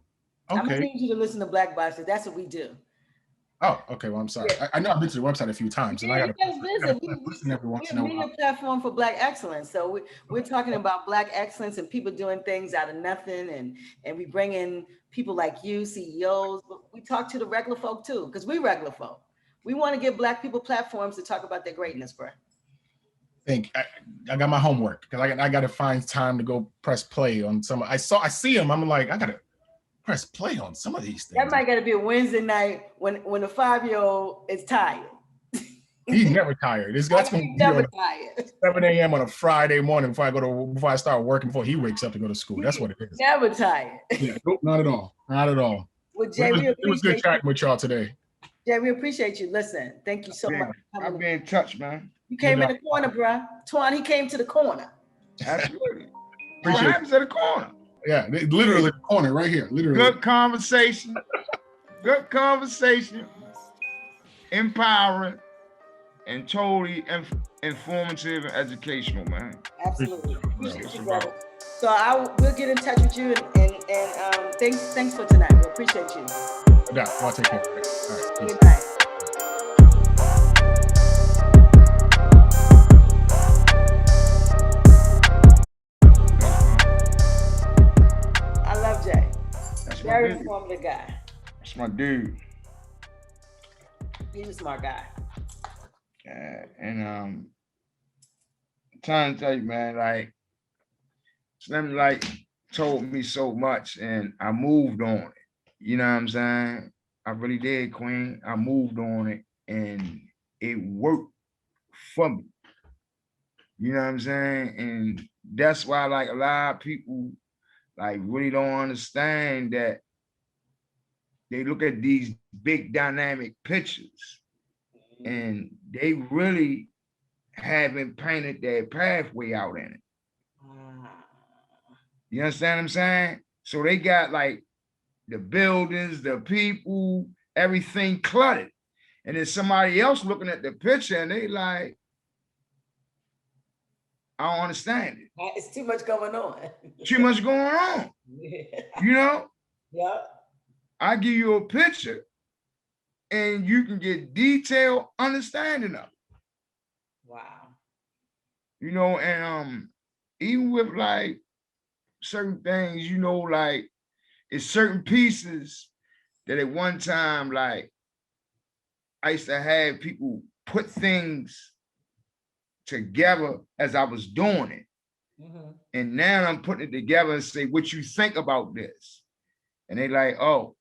Speaker 3: okay.
Speaker 1: I'm gonna need you to listen to Black Boxes. That's what we do.
Speaker 3: Oh, okay. Well, I'm sorry.
Speaker 1: Yeah.
Speaker 3: I know I've been to the website a few times, and I got to
Speaker 1: visit.
Speaker 3: listen every once in
Speaker 1: We're
Speaker 3: a
Speaker 1: a media
Speaker 3: while.
Speaker 1: platform for Black excellence. So we're talking about Black excellence and people doing things out of nothing, and we bring in people like you, CEOs. But we talk to the regular folk too, because we regular folk. We want to give Black people platforms to talk about their greatness, bro.
Speaker 3: I got my homework because I got to find time to go press play on some. I see them. I'm like, I got to press play on some of these things.
Speaker 1: That might got to be a Wednesday night when the 5-year-old is tired.
Speaker 3: He's never tired. That's going to be never tired. 7 a.m. on a Friday morning before I start working, before he wakes up to go to school. That's what it is.
Speaker 1: Never tired.
Speaker 3: Yeah, nope, not at all. Not at all.
Speaker 1: Well, Jay,
Speaker 3: it was good chatting with y'all today.
Speaker 1: Jay, we appreciate you. Listen, thank you so much.
Speaker 2: I'll be in touch, man.
Speaker 1: You came in the corner, bro. Twan, he came to the corner.
Speaker 2: Absolutely. What happens at the corner?
Speaker 3: Yeah, literally the corner right here. Literally.
Speaker 2: Good conversation. Good conversation. Empowering and totally informative and educational, man.
Speaker 1: Absolutely. Appreciate you, brother. So we'll get in touch with you and thanks for tonight. We appreciate you.
Speaker 3: Yeah, I'll take care. All right.
Speaker 1: Good night. I love Jay.
Speaker 2: That's
Speaker 1: very informative guy.
Speaker 2: That's my dude.
Speaker 1: He's a smart guy.
Speaker 2: And I'm trying to tell you, man, like Slim told me so much and I moved on it. You know what I'm saying? I really did, Queen. I moved on it and it worked for me. You know what I'm saying? And that's why like a lot of people like really don't understand that they look at these big dynamic pictures and they really haven't painted their pathway out in it. You understand what I'm saying? So they got like the buildings, the people, everything cluttered. And then somebody else looking at the picture and they like, I don't understand it.
Speaker 1: It's too much going on.
Speaker 2: Too much going on. You know?
Speaker 1: Yeah.
Speaker 2: I give you a picture and you can get detailed understanding of it.
Speaker 1: Wow.
Speaker 2: You know, and even with like certain things, you know, like it's certain pieces that at one time, like I used to have people put things together as I was doing it. Mm-hmm. And now I'm putting it together and say, what you think about this? And they like, oh,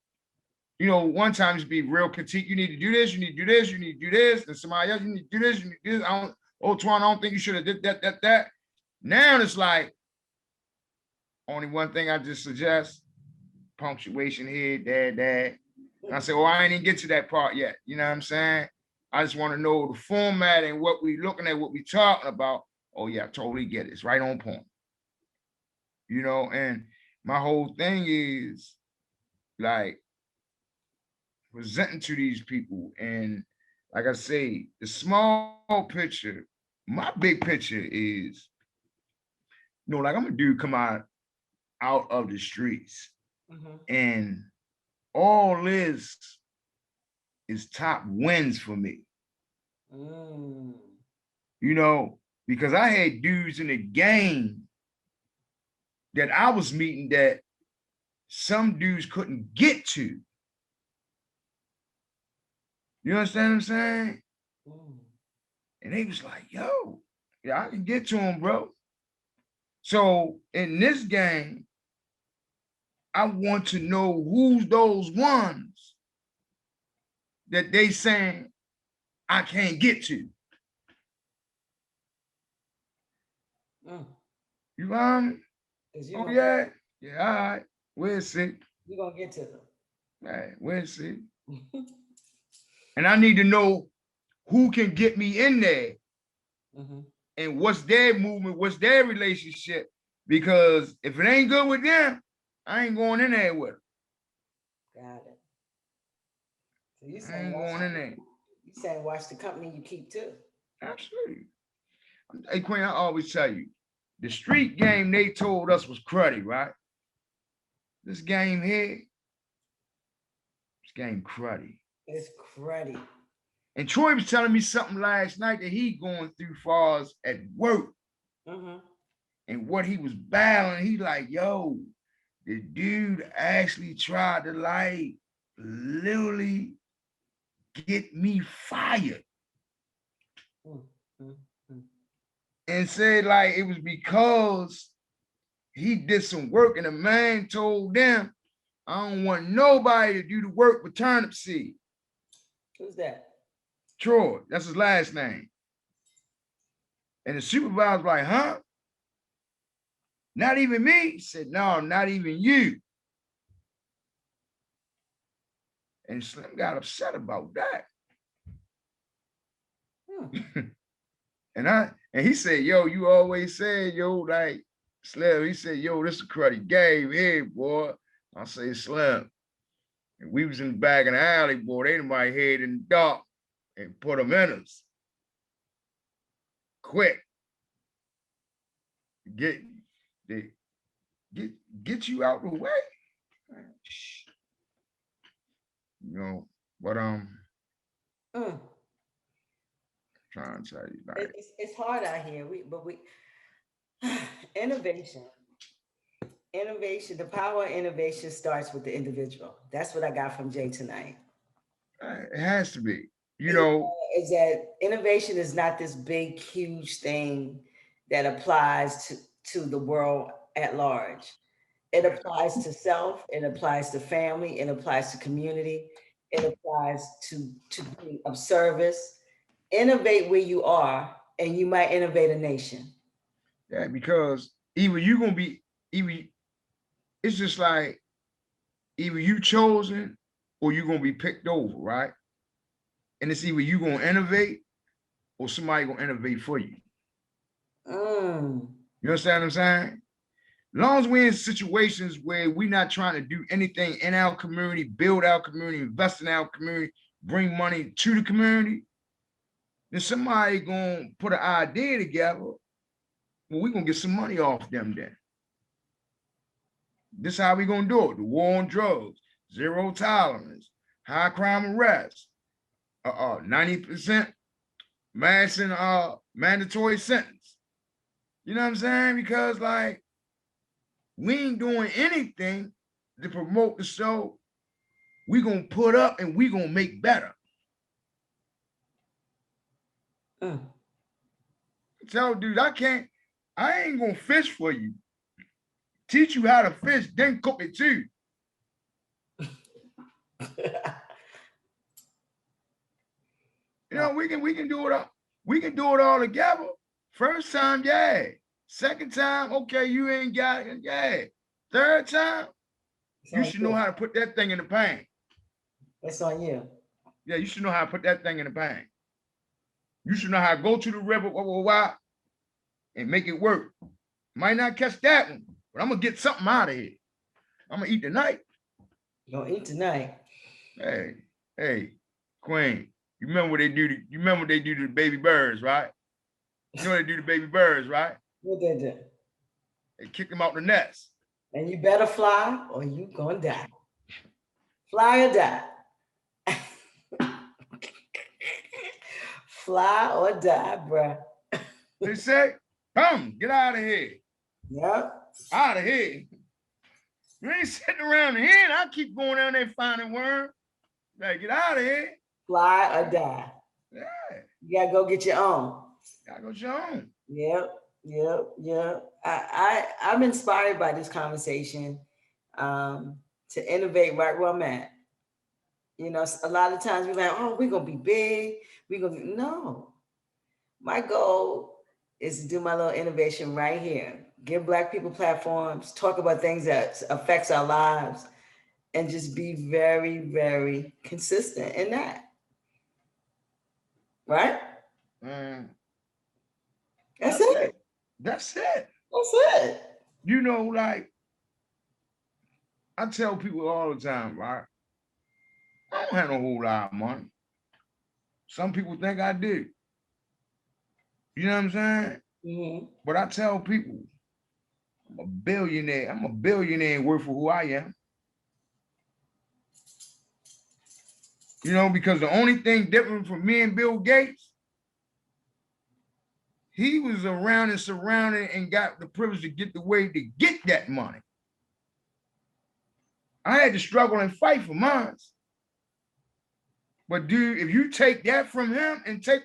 Speaker 2: you know, one time it's be real critique. You need to do this, you need to do this, you need to do this. And somebody else, you need to do this, you need to do this. Twan, I don't think you should have did that. Now it's like, only one thing I just suggest, punctuation here, dad. And I say, well, I ain't even get to that part yet. You know what I'm saying? I just want to know the format and what we looking at, what we talking about. Oh yeah, I totally get it. It's right on point. You know, and my whole thing is like presenting to these people. And like I say, the small picture, my big picture is, you know, like I'm a dude come out of the streets. Mm-hmm. And all this is top wins for me. You know, because I had dudes in the game that I was meeting that some dudes couldn't get to. You understand what I'm saying? And they was like, yo, yeah, I can get to him, bro. So in this game, I want to know who's those ones that they saying I can't get to. You Oh yeah, yeah. All right, we'll see.
Speaker 1: You're gonna get to them.
Speaker 2: Right, we'll see. And I need to know who can get me in there, and what's their movement, what's their relationship. Because if it ain't good with them, I ain't going in there with them.
Speaker 1: Got it. So you
Speaker 2: I ain't going in there.
Speaker 1: You saying watch the company you keep too.
Speaker 2: Absolutely. Hey Queen, I always tell you, the street game they told us was cruddy, right? This game here, this game cruddy.
Speaker 1: It's cruddy.
Speaker 2: And Troy was telling me something last night that he going through far as at work. And what he was battling, he like, yo, the dude actually tried to like literally get me fired. And said like it was because he did some work and the man told them, I don't want nobody to do the work with turnip seed.
Speaker 1: Who's that?
Speaker 2: Troy, that's his last name. And the supervisor was like, huh? Not even me? He said, no, not even you. And Slim got upset about that. And he said, yo, you always said, yo, like, Slim, he said, yo, this is a cruddy game here, boy. I say, Slim. And we was in the back of the alley, boy. They in my head in the dark and put them in us. Quick. Get you out the way. You know, but trying to tell you, like,
Speaker 1: it's hard out here. But innovation, the power of innovation starts with the individual. That's what I got from Jay tonight.
Speaker 2: It has to be. You know,
Speaker 1: is that innovation is not this big, huge thing that applies to the world at large. It applies to self, it applies to family, it applies to community, it applies to being of service. Innovate where you are, and you might innovate a nation.
Speaker 2: Yeah, because either you're gonna be it's just like either you chosen or you're gonna be picked over, right? And it's either you gonna innovate or somebody gonna innovate for you. You understand what I'm saying? As long as we're in situations where we're not trying to do anything in our community, build our community, invest in our community, bring money to the community, then somebody gonna put an idea together. Well, we're gonna get some money off them then. This is how we gonna do it. The war on drugs, zero tolerance, high crime arrest, 90% mass and mandatory sentence. You know what I'm saying? Because like we ain't doing anything to promote the show. We gonna put up and we gonna make better. Tell dude, I ain't gonna fish for you. Teach you how to fish, then cook it too. You know, we can do it all. We can do it all together. First time, yeah. Second time, okay, you ain't got it, yeah. Third time, you should know how to put that thing in the pan.
Speaker 1: That's on you.
Speaker 2: Yeah, you should know how to put that thing in the pan. You should know how to go to the river, and make it work. Might not catch that one, but I'm gonna get something out of here. I'm gonna eat tonight.
Speaker 1: You're gonna eat tonight.
Speaker 2: Hey, Queen. You remember what they do? You remember what they do to the baby birds, right? You know what they do to baby birds, right?
Speaker 1: What they do?
Speaker 2: They kick them out the nest.
Speaker 1: And you better fly or you gonna die. Fly or die. Fly or die, bruh.
Speaker 2: They say, come, get out of here.
Speaker 1: Yep.
Speaker 2: Out of here. You ain't sitting around here and I keep going down there finding worms. Better get out of here.
Speaker 1: Fly or die.
Speaker 2: Yeah.
Speaker 1: You gotta go get your own.
Speaker 2: Gotta go get your own.
Speaker 1: Yep. I'm inspired by this conversation to innovate right where I'm at. You know, a lot of times we're like, oh, we're gonna be big. No. My goal is to do my little innovation right here give Black people platforms, talk about things that affects our lives, and just be very, very consistent in that. Right?
Speaker 2: Man,
Speaker 1: That's it.
Speaker 2: That's it.
Speaker 1: That's it.
Speaker 2: You know, like I tell people all the time, right? I don't have no whole lot of money. Some people think I do. You know what I'm saying?
Speaker 1: Mm-hmm.
Speaker 2: But I tell people, I'm a billionaire. I'm a billionaire worth for who I am. You know, because the only thing different from me and Bill Gates, he was around and surrounded and got the privilege to get the way to get that money. I had to struggle and fight for mine. But dude, if you take that from him and take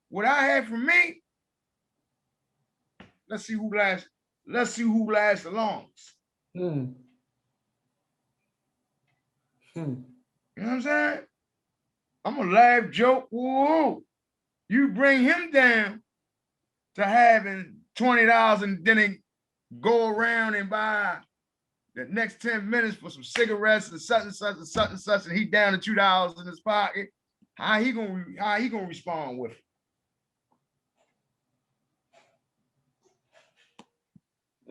Speaker 2: what I had from me, let's see who lasts. Let's see who lasts the longest.
Speaker 1: Hmm. Hmm.
Speaker 2: You know what I'm saying? I'm a laugh, joke. Whoa, you bring him down to having $20 and then go around and buy the next 10 minutes for some cigarettes and such and such and such and such, and he down to $2 in his pocket. How he gonna respond with it?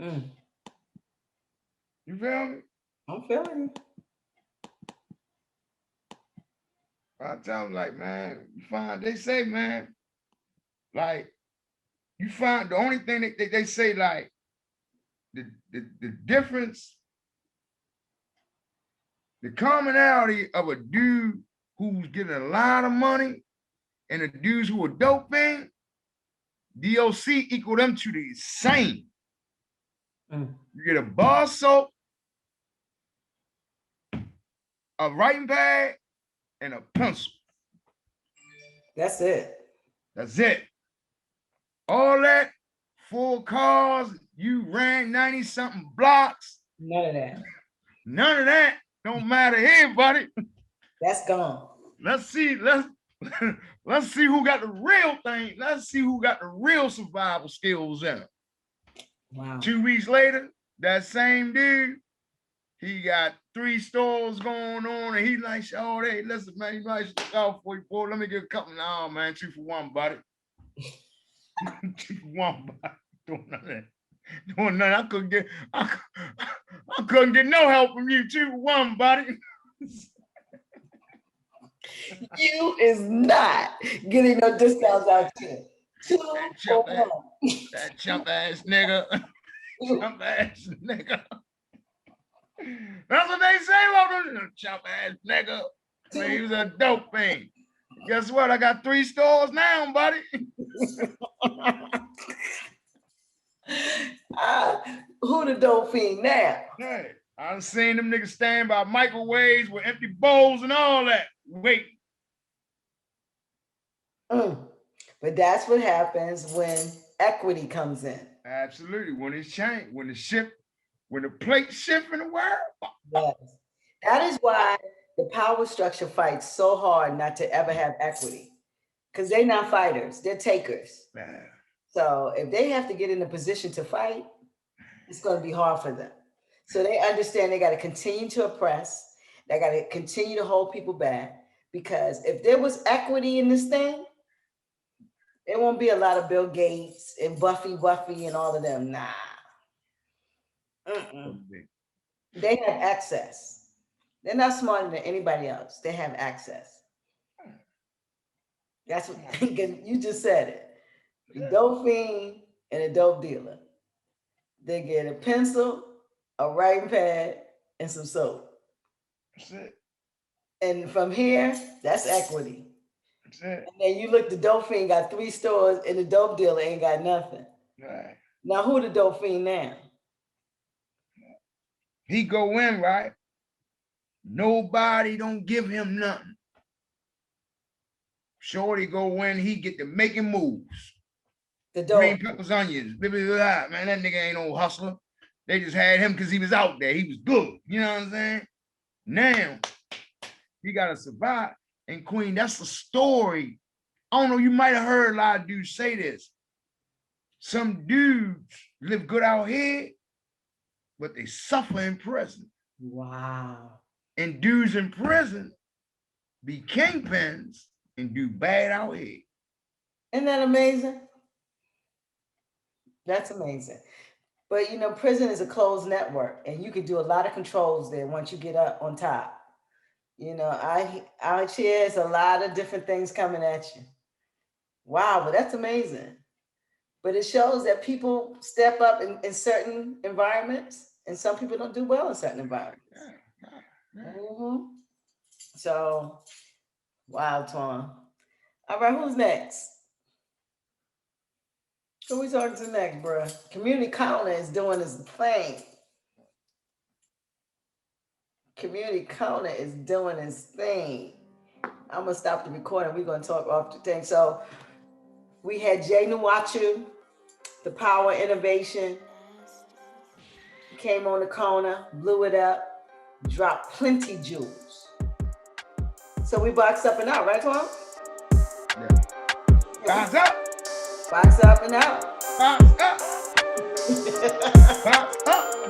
Speaker 1: Mm.
Speaker 2: You feel me?
Speaker 1: I'm feeling you.
Speaker 2: I tell them, like, man, you find, they say, man, like, you find the only thing they say, like, the difference, the commonality of a dude who's getting a lot of money and the dudes who are doping, DOC equal them to the same.
Speaker 1: Mm.
Speaker 2: You get a bar soap, a writing pad, and a pencil.
Speaker 1: That's it.
Speaker 2: That's it. All that, 4 cars, you ran 90-something blocks.
Speaker 1: None of that.
Speaker 2: None of that don't matter here, buddy.
Speaker 1: That's gone.
Speaker 2: Let's see who got the real thing. Let's see who got the real survival skills in it.
Speaker 1: Wow.
Speaker 2: 2 weeks later, that same dude, he got 3 stores going on, and he like, oh, hey, listen, man, you nice look out for you, boy. Let me get a couple. No, man, 2 for 1, buddy. 2 for 1, buddy. Doing nothing. Doing nothing. I couldn't get no help from you. 2 for 1, buddy.
Speaker 1: You is not getting no discounts out here. 2 for 1.
Speaker 2: That chump ass nigga. Chump ass nigga. That's what they say about him. Chump ass nigga. Man, he was a dope thing. Guess what? I got 3 stores now, buddy.
Speaker 1: Who the dope fiend now?
Speaker 2: Hey, I've seen them niggas stand by microwaves with empty bowls and all that. Wait.
Speaker 1: But that's what happens when equity comes in.
Speaker 2: Absolutely. When it's changed, when the plate shift in the world.
Speaker 1: Yes. That is why the power structure fights so hard not to ever have equity. Because they're not fighters, they're takers.
Speaker 2: Man.
Speaker 1: So if they have to get in a position to fight, it's going to be hard for them. So they understand they got to continue to oppress. They got to continue to hold people back. Because if there was equity in this thing, there won't be a lot of Bill Gates and Buffy and all of them. Nah. They have access. They're not smarter than anybody else. They have access. That's what you just said it. A dope fiend and a dope dealer. They get a pencil, a writing pad, and some soap.
Speaker 2: That's it.
Speaker 1: And from here, that's equity.
Speaker 2: That's it.
Speaker 1: And then you look, the dope fiend got 3 stores and the dope dealer ain't got nothing.
Speaker 2: Right.
Speaker 1: Now who the dope fiend now?
Speaker 2: He go in, right? Nobody don't give him nothing. Shorty go in, he get to making moves.
Speaker 1: The dope.
Speaker 2: Green peppers, onions, blah, blah, blah. Man, that nigga ain't no hustler. They just had him because he was out there. He was good. You know what I'm saying? Now, he got to survive. And Queen, that's the story. I don't know, you might have heard a lot of dudes say this. Some dudes live good out here, but they suffer in prison.
Speaker 1: Wow.
Speaker 2: And dudes in prison be kingpins and do bad out here.
Speaker 1: Isn't that amazing? That's amazing. But you know, prison is a closed network, and you can do a lot of controls there once you get up on top. You know, out here is a lot of different things coming at you. Wow, but that's amazing. But it shows that people step up in certain environments, and some people don't do well in certain environments. Mm-hmm. So, wow, Twan. All right, who's next? Who we talking to next, bro? CommunityCorner is doing his thing. CommunityCorner is doing his thing. I'm gonna stop the recording. We're gonna talk off the thing. So we had Nawazu, the power of innovation. Came on the corner, blew it up, dropped plenty jewels. So we boxed up and out, right, Tom?
Speaker 2: Yeah. Box up.
Speaker 1: Box up and out.
Speaker 2: Box up. Box up.